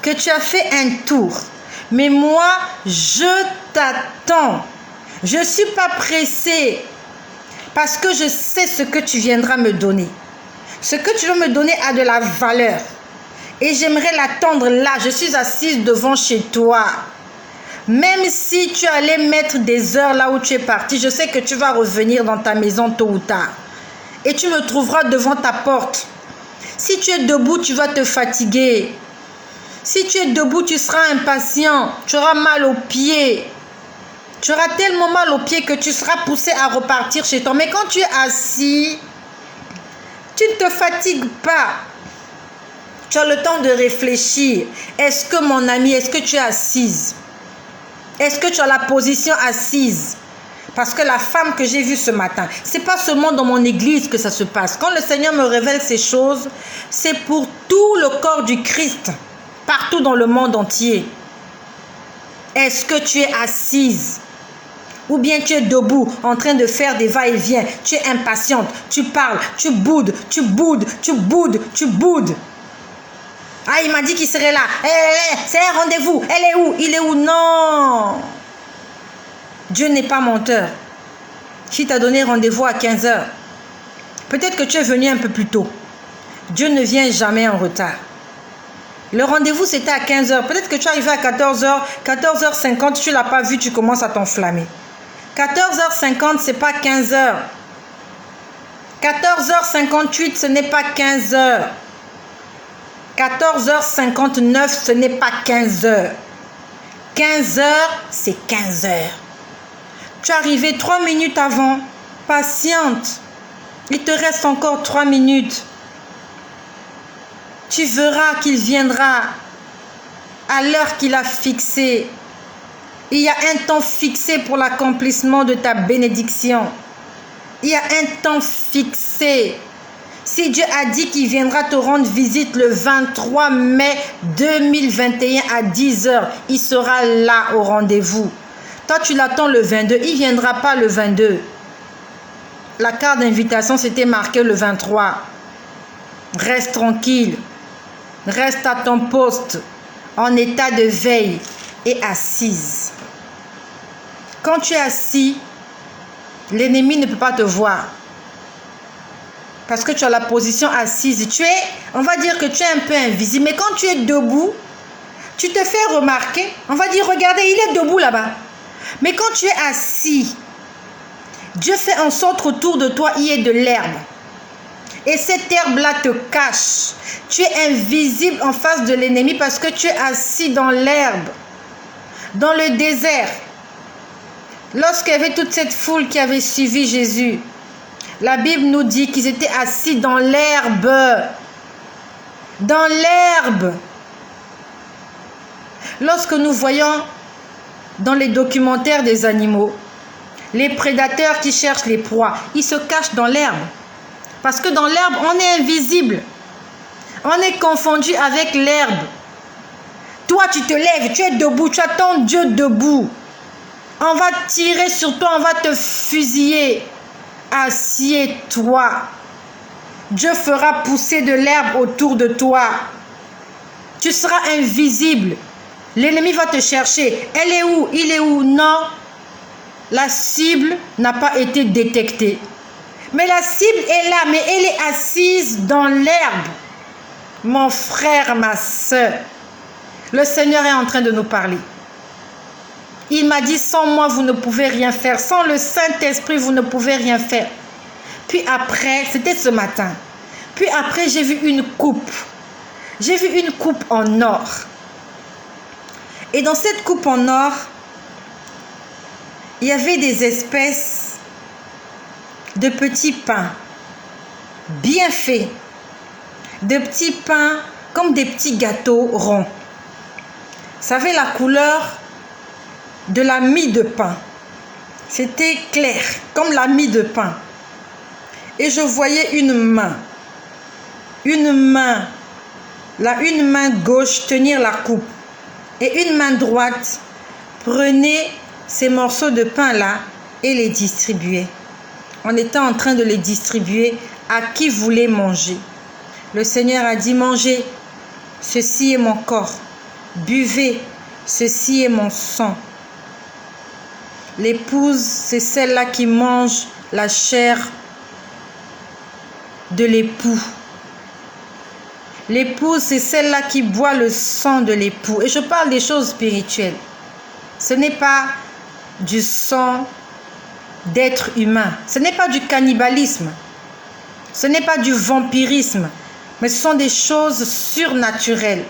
S1: que tu as fait un tour. Mais moi, je t'attends. Je ne suis pas pressée parce que je sais ce que tu viendras me donner. Ce que tu veux me donner a de la valeur. Et j'aimerais l'attendre là. Je suis assise devant chez toi. Même si tu allais mettre des heures là où tu es parti, je sais que tu vas revenir dans ta maison tôt ou tard. Et tu me trouveras devant ta porte. Si tu es debout, tu vas te fatiguer. Si tu es debout, tu seras impatient. Tu auras mal aux pieds. Tu auras tellement mal aux pieds que tu seras poussé à repartir chez toi. Mais quand tu es assis, tu ne te fatigues pas. Tu as le temps de réfléchir. Est-ce que mon ami, est-ce que tu es assise? Est-ce que tu as la position assise? Parce que la femme que j'ai vue ce matin, ce n'est pas seulement dans mon église que ça se passe. Quand le Seigneur me révèle ces choses, c'est pour tout le corps du Christ, partout dans le monde entier. Est-ce que tu es assise? Ou bien tu es debout, en train de faire des va-et-vient. Tu es impatiente, tu parles, tu boudes, tu boudes, tu boudes, tu boudes. Ah, il m'a dit qu'il serait là. C'est un rendez-vous. Elle est où? Il est où? Non. Dieu n'est pas menteur. Qui t'a donné rendez-vous à 15 heures? Peut-être que tu es venu un peu plus tôt. Dieu ne vient jamais en retard. Le rendez-vous, c'était à 15 heures. Peut-être que tu es arrivé à 14 heures. 14h50, tu ne l'as pas vu, tu commences à t'enflammer. 14h50, ce n'est pas 15 heures. 14h58, ce n'est pas 15 heures. 14h59, ce n'est pas 15 heures. 15 heures, c'est 15 heures. Tu es arrivé 3 minutes avant. Patiente. Il te reste encore 3 minutes. Tu verras qu'il viendra à l'heure qu'il a fixée. Il y a un temps fixé pour l'accomplissement de ta bénédiction. Il y a un temps fixé. Si Dieu a dit qu'il viendra te rendre visite le 23 mai 2021 à 10 h, il sera là au rendez-vous. Toi, tu l'attends le 22, il ne viendra pas le 22. La carte d'invitation, c'était marqué le 23. Reste tranquille. Reste à ton poste, en état de veille et assise. Quand tu es assis, l'ennemi ne peut pas te voir. Parce que tu as la position assise. On va dire que tu es un peu invisible. Mais quand tu es debout, tu te fais remarquer. On va dire, regardez, il est debout là-bas. Mais quand tu es assis, Dieu fait en sorte qu'autour de toi, il y ait de l'herbe. Et cette herbe-là te cache. Tu es invisible en face de l'ennemi parce que tu es assis dans l'herbe, dans le désert. Lorsqu'il y avait toute cette foule qui avait suivi Jésus, la Bible nous dit qu'ils étaient assis dans l'herbe. Dans l'herbe. Lorsque nous voyons dans les documentaires des animaux, les prédateurs qui cherchent les proies, ils se cachent dans l'herbe. Parce que dans l'herbe, on est invisible. On est confondu avec l'herbe. Toi, tu te lèves, tu es debout, tu attends Dieu debout. On va tirer sur toi, on va te fusiller. Assieds-toi. Dieu fera pousser de l'herbe autour de toi. Tu seras invisible. L'ennemi va te chercher. Elle est où? Il est où? Non. La cible n'a pas été détectée. Mais la cible est là, mais elle est assise dans l'herbe. Mon frère, ma soeur, le Seigneur est en train de nous parler. Il m'a dit, sans moi, vous ne pouvez rien faire. Sans le Saint-Esprit, vous ne pouvez rien faire. Puis après, c'était ce matin. Puis après, j'ai vu une coupe. J'ai vu une coupe en or. Et dans cette coupe en or, il y avait des espèces de petits pains bien faits. De petits pains comme des petits gâteaux ronds. Ça avait la couleur de la mie de pain. C'était clair, comme la mie de pain. Et je voyais une main. Une main gauche tenir la coupe. Et une main droite prenait ces morceaux de pain-là et les distribuait. On était en train de les distribuer à qui voulait manger. Le Seigneur a dit, mangez, ceci est mon corps. Buvez, ceci est mon sang. L'épouse, c'est celle-là qui mange la chair de l'époux. L'épouse, c'est celle-là qui boit le sang de l'époux. Et je parle des choses spirituelles. Ce n'est pas du sang d'être humain. Ce n'est pas du cannibalisme. Ce n'est pas du vampirisme. Mais ce sont des choses surnaturelles.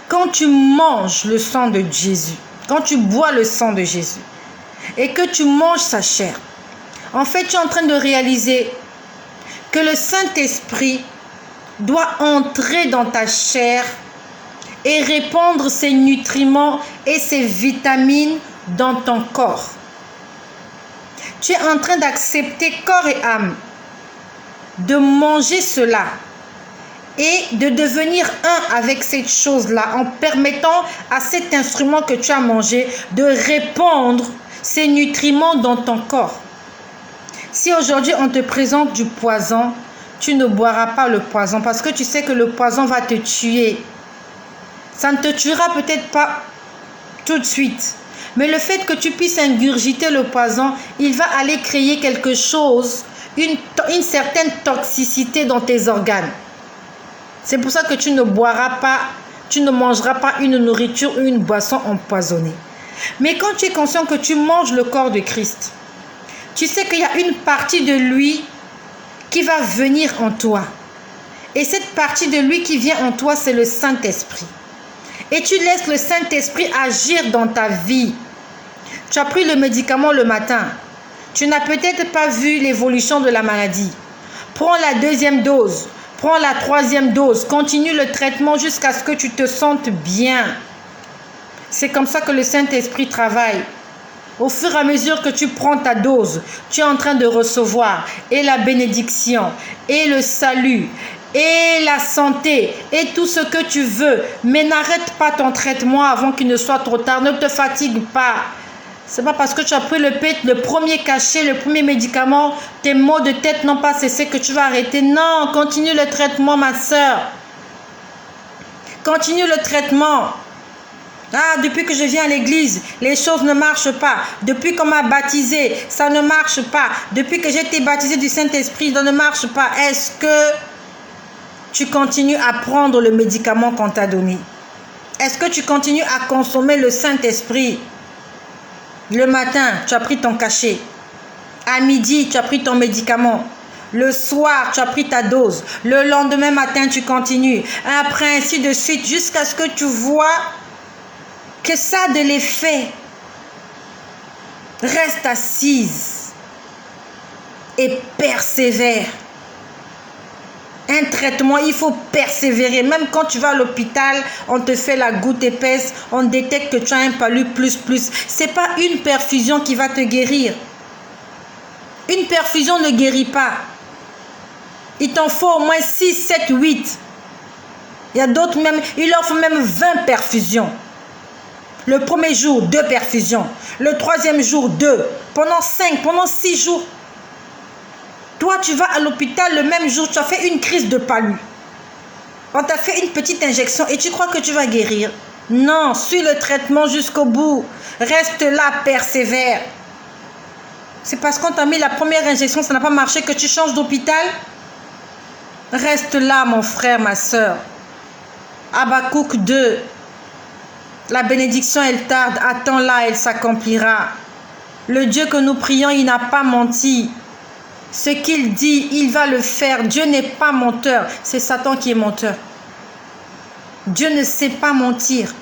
S1: Quand tu manges le sang de Jésus, quand tu bois le sang de Jésus, et que tu manges sa chair, en fait, tu es en train de réaliser que le Saint-Esprit doit entrer dans ta chair et répandre ses nutriments et ses vitamines dans ton corps. Tu es en train d'accepter corps et âme de manger cela et de devenir un avec cette chose-là en permettant à cet instrument que tu as mangé de répandre ses nutriments dans ton corps. Si aujourd'hui on te présente du poison, tu ne boiras pas le poison parce que tu sais que le poison va te tuer. Ça ne te tuera peut-être pas tout de suite. Mais le fait que tu puisses ingurgiter le poison, il va aller créer quelque chose, une certaine toxicité dans tes organes. C'est pour ça que tu ne boiras pas, tu ne mangeras pas une nourriture ou une boisson empoisonnée. Mais quand tu es conscient que tu manges le corps de Christ, tu sais qu'il y a une partie de lui qui va venir en toi. Et cette partie de lui qui vient en toi, c'est le Saint-Esprit. Et tu laisses le Saint-Esprit agir dans ta vie. Tu as pris le médicament le matin. Tu n'as peut-être pas vu l'évolution de la maladie. Prends la deuxième dose. Prends la troisième dose. Continue le traitement jusqu'à ce que tu te sentes bien. C'est comme ça que le Saint-Esprit travaille. Au fur et à mesure que tu prends ta dose, tu es en train de recevoir et la bénédiction, et le salut, et la santé, et tout ce que tu veux. Mais n'arrête pas ton traitement avant qu'il ne soit trop tard. Ne te fatigue pas. Ce n'est pas parce que tu as pris le premier cachet, le premier médicament, tes maux de tête n'ont pas cessé que tu vas arrêter. Non, continue le traitement, ma soeur. Continue le traitement. Ah, depuis que je viens à l'église, les choses ne marchent pas. Depuis qu'on m'a baptisé, ça ne marche pas. Depuis que j'ai été baptisé du Saint-Esprit, ça ne marche pas. Est-ce que tu continues à prendre le médicament qu'on t'a donné? Est-ce que tu continues à consommer le Saint-Esprit? Le matin, tu as pris ton cachet. À midi, tu as pris ton médicament. Le soir, tu as pris ta dose. Le lendemain matin, tu continues. Après, ainsi de suite, jusqu'à ce que tu vois que ça a de l'effet. Reste assise et persévère. Un traitement, il faut persévérer. Même quand tu vas à l'hôpital, on te fait la goutte épaisse, on détecte que tu as un palu plus. Ce n'est pas une perfusion qui va te guérir. Une perfusion ne guérit pas. Il t'en faut au moins 6, 7, 8. Il y a d'autres même, il leur faut même 20 perfusions. Le premier jour, 2 perfusions. Le troisième jour, 2. Pendant 5, pendant 6 jours. Toi, tu vas à l'hôpital le même jour, tu as fait une crise de palu. On t'a fait une petite injection et tu crois que tu vas guérir. Non, suis le traitement jusqu'au bout. Reste là, persévère. C'est parce qu'on t'a mis la première injection, ça n'a pas marché que tu changes d'hôpital. Reste là, mon frère, ma soeur. Habakkuk 2. La bénédiction, elle tarde. Attends-la, elle s'accomplira. Le Dieu que nous prions, il n'a pas menti. Ce qu'il dit, il va le faire. Dieu n'est pas menteur. C'est Satan qui est menteur. Dieu ne sait pas mentir.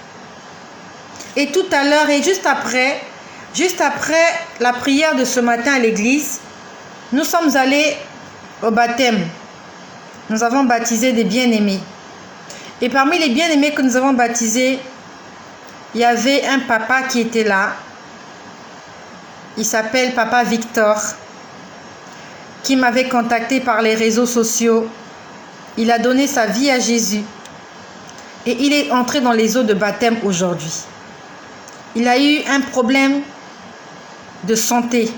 S1: Et tout à l'heure, et juste après la prière de ce matin à l'église, nous sommes allés au baptême. Nous avons baptisé des bien-aimés. Et parmi les bien-aimés que nous avons baptisés, il y avait un papa qui était là. Il s'appelle Papa Victor, qui m'avait contacté par les réseaux sociaux. Il a donné sa vie à Jésus. Et il est entré dans les eaux de baptême aujourd'hui. Il a eu un problème de santé.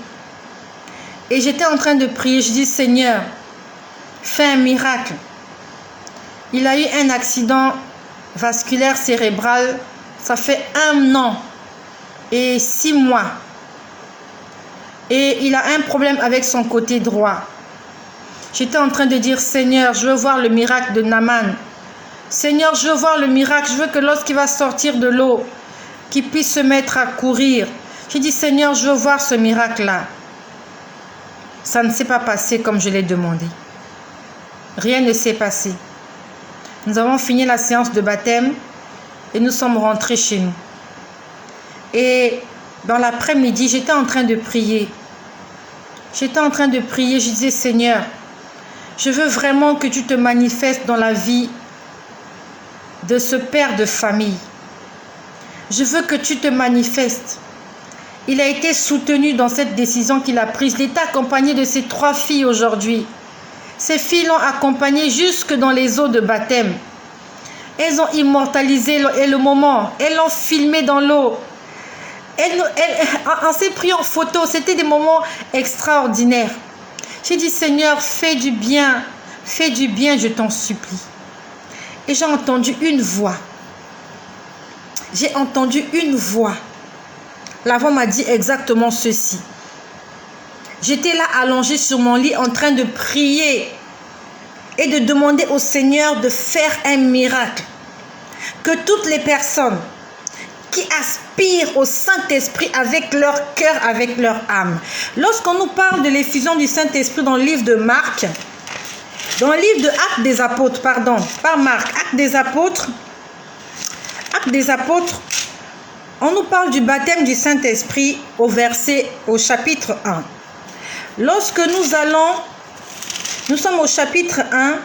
S1: Et j'étais en train de prier. Je dis, Seigneur, fais un miracle. Il a eu un accident vasculaire cérébral. Ça fait 1 an et 6 mois. Et il a un problème avec son côté droit. J'étais en train de dire, Seigneur, je veux voir le miracle de Naaman. Seigneur, je veux voir le miracle. Je veux que lorsqu'il va sortir de l'eau, qu'il puisse se mettre à courir. J'ai dit, Seigneur, je veux voir ce miracle-là. Ça ne s'est pas passé comme je l'ai demandé. Rien ne s'est passé. Nous avons fini la séance de baptême et nous sommes rentrés chez nous. Et dans l'après-midi, j'étais en train de prier. Je disais, Seigneur, je veux vraiment que tu te manifestes dans la vie de ce père de famille. Je veux que tu te manifestes. Il a été soutenu dans cette décision qu'il a prise. Il est accompagné de ses 3 filles aujourd'hui. Ces filles l'ont accompagné jusque dans les eaux de baptême. Elles ont immortalisé le moment. Elles l'ont filmé dans l'eau. On s'est pris en photo. C'était des moments extraordinaires. J'ai dit, Seigneur, fais du bien, je t'en supplie. Et j'ai entendu une voix. La voix m'a dit exactement ceci. J'étais là allongée sur mon lit en train de prier et de demander au Seigneur de faire un miracle. Que toutes les personnes qui aspirent au Saint-Esprit avec leur cœur, avec leur âme. Lorsqu'on nous parle de l'effusion du Saint-Esprit dans le livre de Marc, dans le livre de Actes des Apôtres, pas Marc, Actes des Apôtres, on nous parle du baptême du Saint-Esprit au chapitre 1. Lorsque nous sommes au chapitre 1,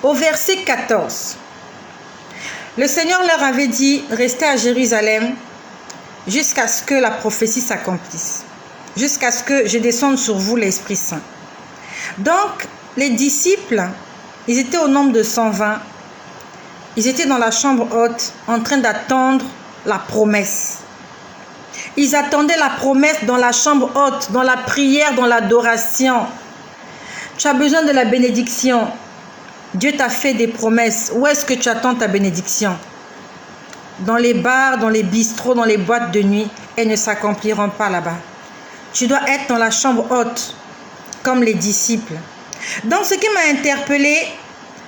S1: au verset 14. Le Seigneur leur avait dit, restez à Jérusalem jusqu'à ce que la prophétie s'accomplisse, jusqu'à ce que je descende sur vous l'Esprit Saint. Donc, les disciples, ils étaient au nombre de 120. Ils étaient dans la chambre haute en train d'attendre la promesse. Ils attendaient la promesse dans la chambre haute, dans la prière, dans l'adoration. Tu as besoin de la bénédiction. Dieu t'a fait des promesses. Où est-ce que tu attends ta bénédiction? Dans les bars, dans les bistrots, dans les boîtes de nuit, elles ne s'accompliront pas là-bas. Tu dois être dans la chambre haute, comme les disciples. Donc, ce qui m'a interpellé,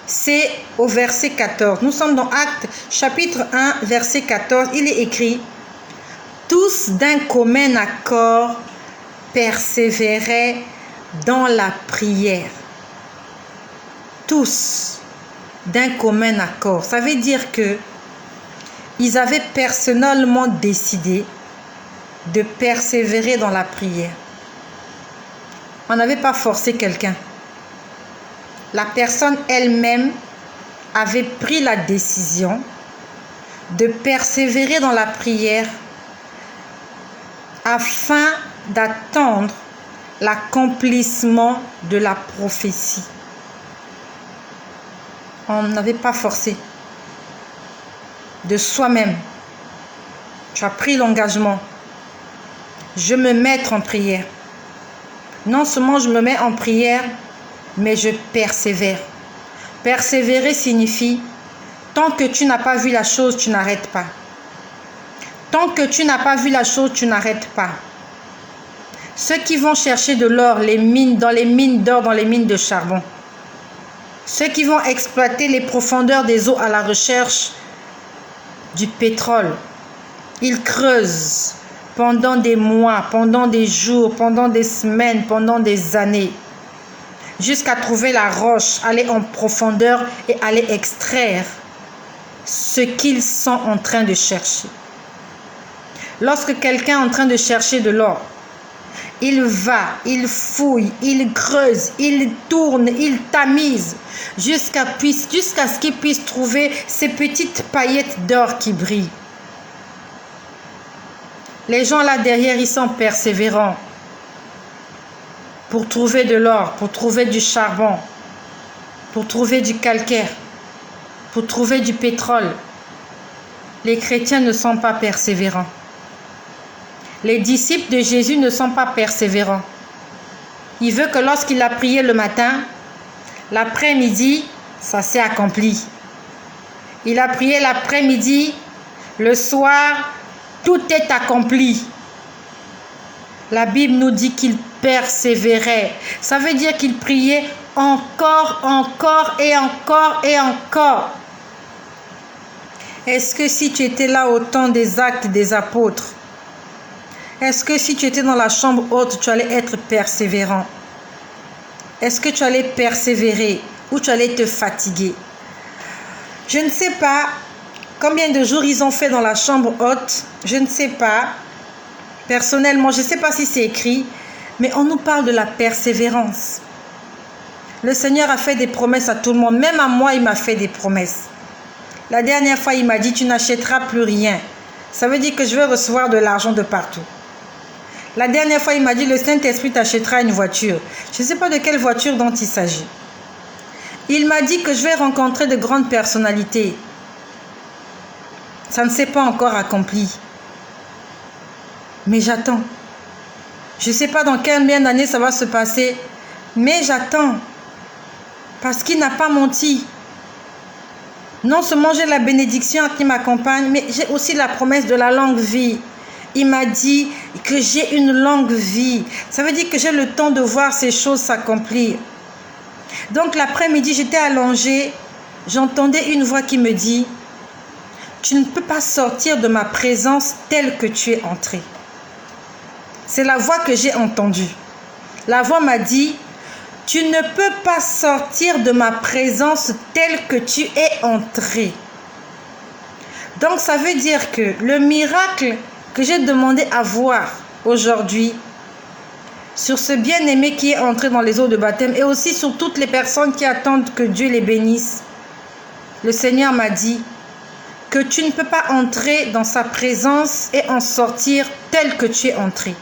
S1: c'est au verset 14. Nous sommes dans Actes, chapitre 1, verset 14. Il est écrit, « Tous d'un commun accord persévéraient dans la prière. Tous, d'un commun accord. Ça veut dire que ils avaient personnellement décidé de persévérer dans la prière. On n'avait pas forcé quelqu'un. La personne elle-même avait pris la décision de persévérer dans la prière afin d'attendre l'accomplissement de la prophétie. On n'avait pas forcé. De soi-même, tu as pris l'engagement. Je me mets en prière. Non seulement je me mets en prière, mais je persévère. Persévérer signifie, tant que tu n'as pas vu la chose, tu n'arrêtes pas. Tant que tu n'as pas vu la chose, tu n'arrêtes pas. Ceux qui vont chercher de l'or, dans les mines d'or, dans les mines de charbon. Ceux qui vont exploiter les profondeurs des eaux à la recherche du pétrole. Ils creusent pendant des mois, pendant des jours, pendant des semaines, pendant des années, jusqu'à trouver la roche, aller en profondeur et aller extraire ce qu'ils sont en train de chercher. Lorsque quelqu'un est en train de chercher de l'or, il va, il fouille, il creuse, il tourne, il tamise jusqu'à ce qu'il puisse trouver ces petites paillettes d'or qui brillent. Les gens là derrière, ils sont persévérants pour trouver de l'or, pour trouver du charbon, pour trouver du calcaire, pour trouver du pétrole. Les chrétiens ne sont pas persévérants. Les disciples de Jésus ne sont pas persévérants. Il veut que lorsqu'il a prié le matin, l'après-midi, ça s'est accompli. Il a prié l'après-midi, le soir, tout est accompli. La Bible nous dit qu'il persévérait. Ça veut dire qu'il priait encore, encore et encore et encore. Est-ce que si tu étais là au temps des actes des apôtres, est-ce que si tu étais dans la chambre haute, tu allais être persévérant? Est-ce que tu allais persévérer ou tu allais te fatiguer? Je ne sais pas combien de jours ils ont fait dans la chambre haute. Je ne sais pas. Personnellement, je ne sais pas si c'est écrit, mais on nous parle de la persévérance. Le Seigneur a fait des promesses à tout le monde. Même à moi, il m'a fait des promesses. La dernière fois, il m'a dit, tu n'achèteras plus rien. Ça veut dire que je vais recevoir de l'argent de partout. La dernière fois, il m'a dit, le Saint-Esprit t'achètera une voiture. Je ne sais pas de quelle voiture dont il s'agit. Il m'a dit que je vais rencontrer de grandes personnalités. Ça ne s'est pas encore accompli. Mais j'attends. Je ne sais pas dans combien d'années ça va se passer, mais j'attends. Parce qu'il n'a pas menti. Non seulement j'ai la bénédiction qui m'accompagne, mais j'ai aussi la promesse de la longue vie. Il m'a dit que j'ai une longue vie. Ça veut dire que j'ai le temps de voir ces choses s'accomplir. Donc l'après-midi, j'étais allongée. J'entendais une voix qui me dit, tu ne peux pas sortir de ma présence telle que tu es entré. C'est la voix que j'ai entendue. La voix m'a dit, tu ne peux pas sortir de ma présence telle que tu es entré. Donc ça veut dire que le miracle que j'ai demandé à voir aujourd'hui, sur ce bien-aimé qui est entré dans les eaux de baptême et aussi sur toutes les personnes qui attendent que Dieu les bénisse, le Seigneur m'a dit que tu ne peux pas entrer dans sa présence et en sortir tel que tu es entré.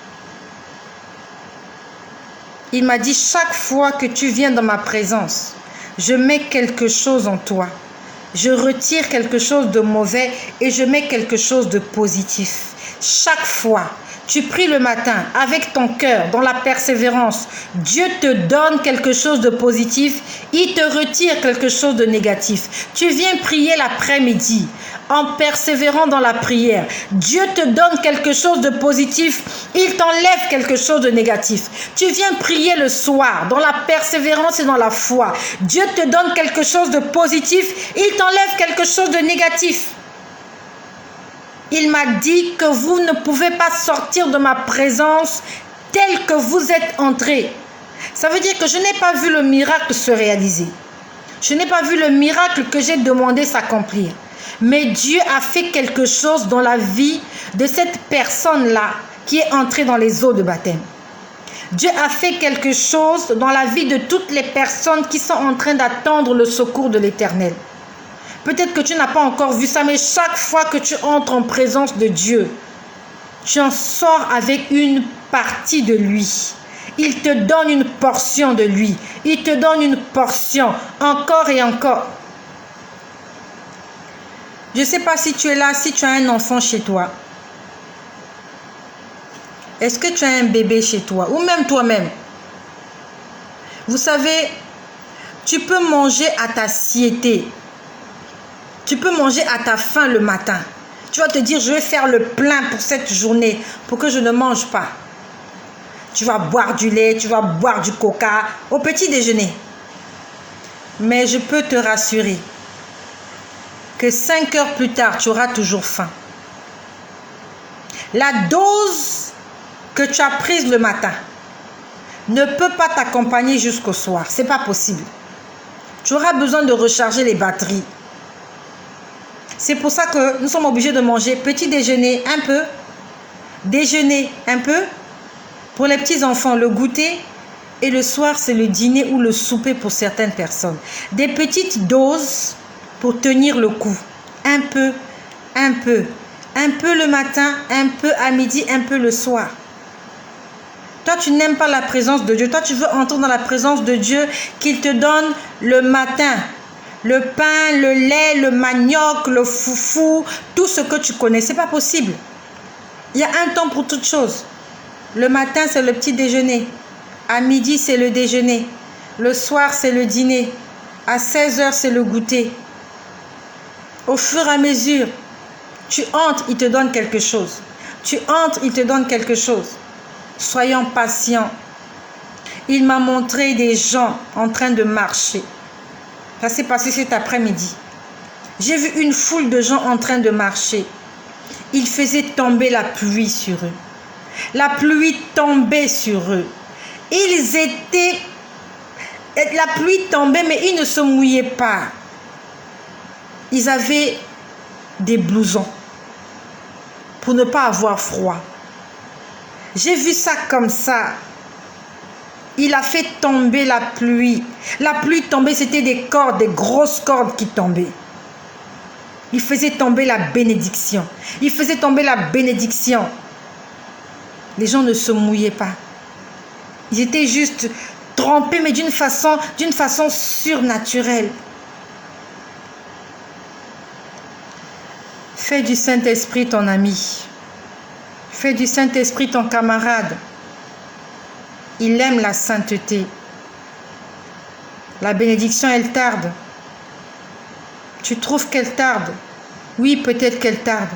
S1: Il m'a dit, chaque fois que tu viens dans ma présence, je mets quelque chose en toi. Je retire quelque chose de mauvais et je mets quelque chose de positif. Chaque fois, tu pries le matin avec ton cœur, dans la persévérance. Dieu te donne quelque chose de positif, il te retire quelque chose de négatif. Tu viens prier l'après-midi en persévérant dans la prière. Dieu te donne quelque chose de positif, il t'enlève quelque chose de négatif. Tu viens prier le soir dans la persévérance et dans la foi. Dieu te donne quelque chose de positif, il t'enlève quelque chose de négatif. Il m'a dit que vous ne pouvez pas sortir de ma présence tel que vous êtes entré. Ça veut dire que je n'ai pas vu le miracle se réaliser. Je n'ai pas vu le miracle que j'ai demandé s'accomplir. Mais Dieu a fait quelque chose dans la vie de cette personne-là qui est entrée dans les eaux de baptême. Dieu a fait quelque chose dans la vie de toutes les personnes qui sont en train d'attendre le secours de l'Éternel. Peut-être que tu n'as pas encore vu ça, mais chaque fois que tu entres en présence de Dieu, tu en sors avec une partie de lui. Il te donne une portion de lui. Il te donne une portion encore et encore. Je ne sais pas si tu es là, si tu as un enfant chez toi. Est-ce que tu as un bébé chez toi ou même toi-même? Vous savez, tu peux manger à ta satiété. Tu peux manger à ta faim le matin. Tu vas te dire, je vais faire le plein pour cette journée, pour que je ne mange pas. Tu vas boire du lait, tu vas boire du coca au petit déjeuner. Mais je peux te rassurer que 5 heures plus tard, tu auras toujours faim. La dose que tu as prise le matin ne peut pas t'accompagner jusqu'au soir. Ce n'est pas possible. Tu auras besoin de recharger les batteries. C'est pour ça que nous sommes obligés de manger petit déjeuner un peu, déjeuner un peu, pour les petits enfants le goûter, et le soir c'est le dîner ou le souper pour certaines personnes. Des petites doses pour tenir le coup. Un peu, un peu. Un peu le matin, un peu à midi, un peu le soir. Toi, tu n'aimes pas la présence de Dieu. Toi, tu veux entrer dans la présence de Dieu qu'il te donne le matin. Le pain, le lait, le manioc, le foufou, tout ce que tu connais. Ce n'est pas possible. Il y a un temps pour toutes choses. Le matin, c'est le petit déjeuner. À midi, c'est le déjeuner. Le soir, c'est le dîner. À 16 heures, c'est le goûter. Au fur et à mesure, tu entres, il te donne quelque chose. Tu entres, il te donne quelque chose. Soyons patients. Il m'a montré des gens en train de marcher. Ça s'est passé cet après-midi. J'ai vu une foule de gens en train de marcher. Ils faisaient tomber la pluie sur eux. La pluie tombait sur eux. Ils étaient... La pluie tombait, mais ils ne se mouillaient pas. Ils avaient des blousons pour ne pas avoir froid. J'ai vu ça comme ça. Il a fait tomber la pluie. La pluie tombait, c'était des cordes, des grosses cordes qui tombaient. Il faisait tomber la bénédiction. Il faisait tomber la bénédiction. Les gens ne se mouillaient pas. Ils étaient juste trempés, mais d'une façon surnaturelle. Fais du Saint-Esprit ton ami. Fais du Saint-Esprit ton camarade. Il aime la sainteté. La bénédiction, elle tarde. Tu trouves qu'elle tarde? Oui, peut-être qu'elle tarde.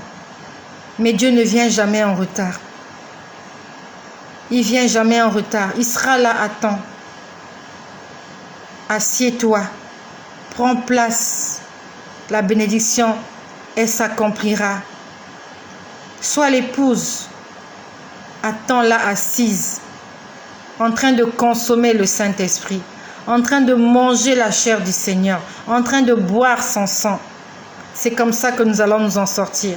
S1: Mais Dieu ne vient jamais en retard. Il ne vient jamais en retard. Il sera là à temps. Assieds-toi. Prends place. La bénédiction, elle s'accomplira. Sois l'épouse. Attends-la assise, en train de consommer le Saint-Esprit, en train de manger la chair du Seigneur, en train de boire son sang. C'est comme ça que nous allons nous en sortir.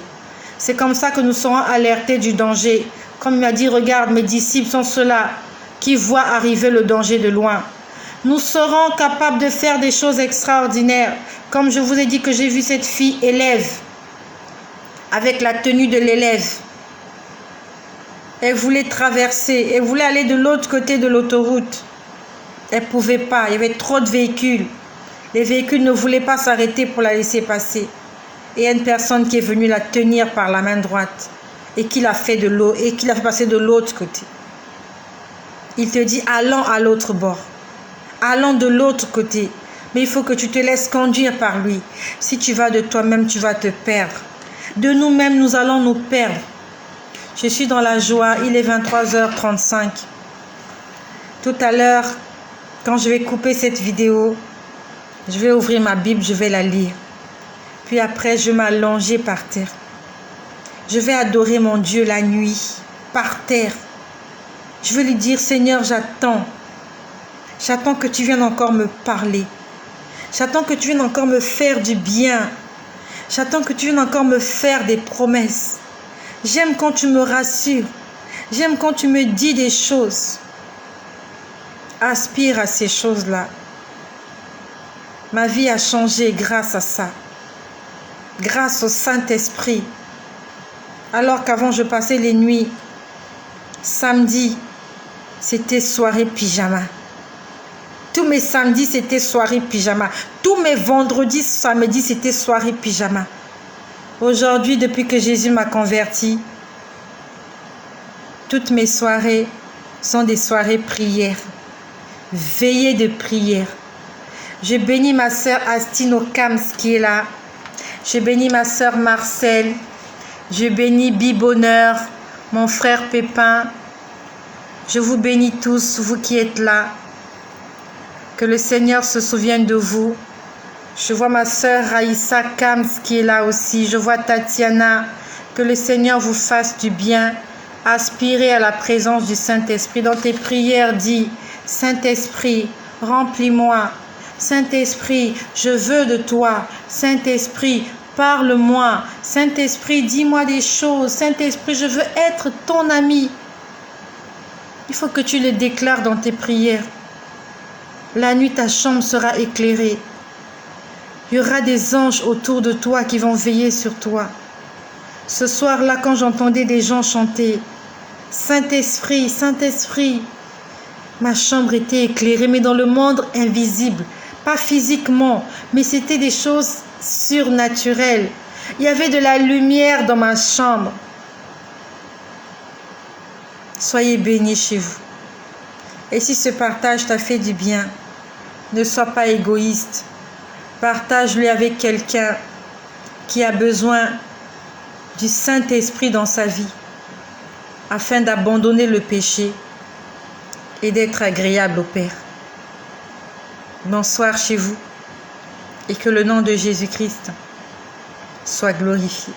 S1: C'est comme ça que nous serons alertés du danger. Comme il m'a dit, regarde, mes disciples sont ceux-là qui voient arriver le danger de loin. Nous serons capables de faire des choses extraordinaires. Comme je vous ai dit que j'ai vu cette fille élève, avec la tenue de l'élève. Elle voulait traverser, elle voulait aller de l'autre côté de l'autoroute. Elle ne pouvait pas, il y avait trop de véhicules. Les véhicules ne voulaient pas s'arrêter pour la laisser passer. Et il y a une personne qui est venue la tenir par la main droite et qui l'a fait passer de l'autre côté. Il te dit, allons à l'autre bord. Allons de l'autre côté. Mais il faut que tu te laisses conduire par lui. Si tu vas de toi-même, tu vas te perdre. De nous-mêmes, nous allons nous perdre. Je suis dans la joie, il est 23h35. Tout à l'heure, quand je vais couper cette vidéo, je vais ouvrir ma Bible, je vais la lire. Puis après, je vais m'allonger par terre. Je vais adorer mon Dieu la nuit, par terre. Je vais lui dire, Seigneur, j'attends. J'attends que tu viennes encore me parler. J'attends que tu viennes encore me faire du bien. J'attends que tu viennes encore me faire des promesses. J'aime quand tu me rassures. J'aime quand tu me dis des choses. Aspire à ces choses-là. Ma vie a changé grâce à ça. Grâce au Saint-Esprit. Alors qu'avant je passais les nuits, samedi, c'était soirée pyjama. Tous mes samedis, c'était soirée pyjama. Tous mes vendredis, samedis, c'était soirée pyjama. Aujourd'hui, depuis que Jésus m'a converti, toutes mes soirées sont des soirées prières. Veillées de prière. Je bénis ma sœur Astine Okams qui est là. Je bénis ma sœur Marcel. Je bénis Bibonheur, mon frère Pépin. Je vous bénis tous, vous qui êtes là. Que le Seigneur se souvienne de vous. Je vois ma sœur Raïssa Kams qui est là aussi. Je vois Tatiana. Que le Seigneur vous fasse du bien. Aspirez à la présence du Saint-Esprit. Dans tes prières, dis, Saint-Esprit, remplis-moi. Saint-Esprit, je veux de toi. Saint-Esprit, parle-moi. Saint-Esprit, dis-moi des choses. Saint-Esprit, je veux être ton ami. Il faut que tu le déclares dans tes prières. La nuit, ta chambre sera éclairée. Il y aura des anges autour de toi qui vont veiller sur toi. Ce soir-là, quand j'entendais des gens chanter, Saint-Esprit, Saint-Esprit, ma chambre était éclairée, mais dans le monde invisible. Pas physiquement, mais c'était des choses surnaturelles. Il y avait de la lumière dans ma chambre. Soyez bénis chez vous. Et si ce partage t'a fait du bien, ne sois pas égoïste. Partage-le avec quelqu'un qui a besoin du Saint-Esprit dans sa vie, afin d'abandonner le péché et d'être agréable au Père. Bonsoir chez vous et que le nom de Jésus-Christ soit glorifié.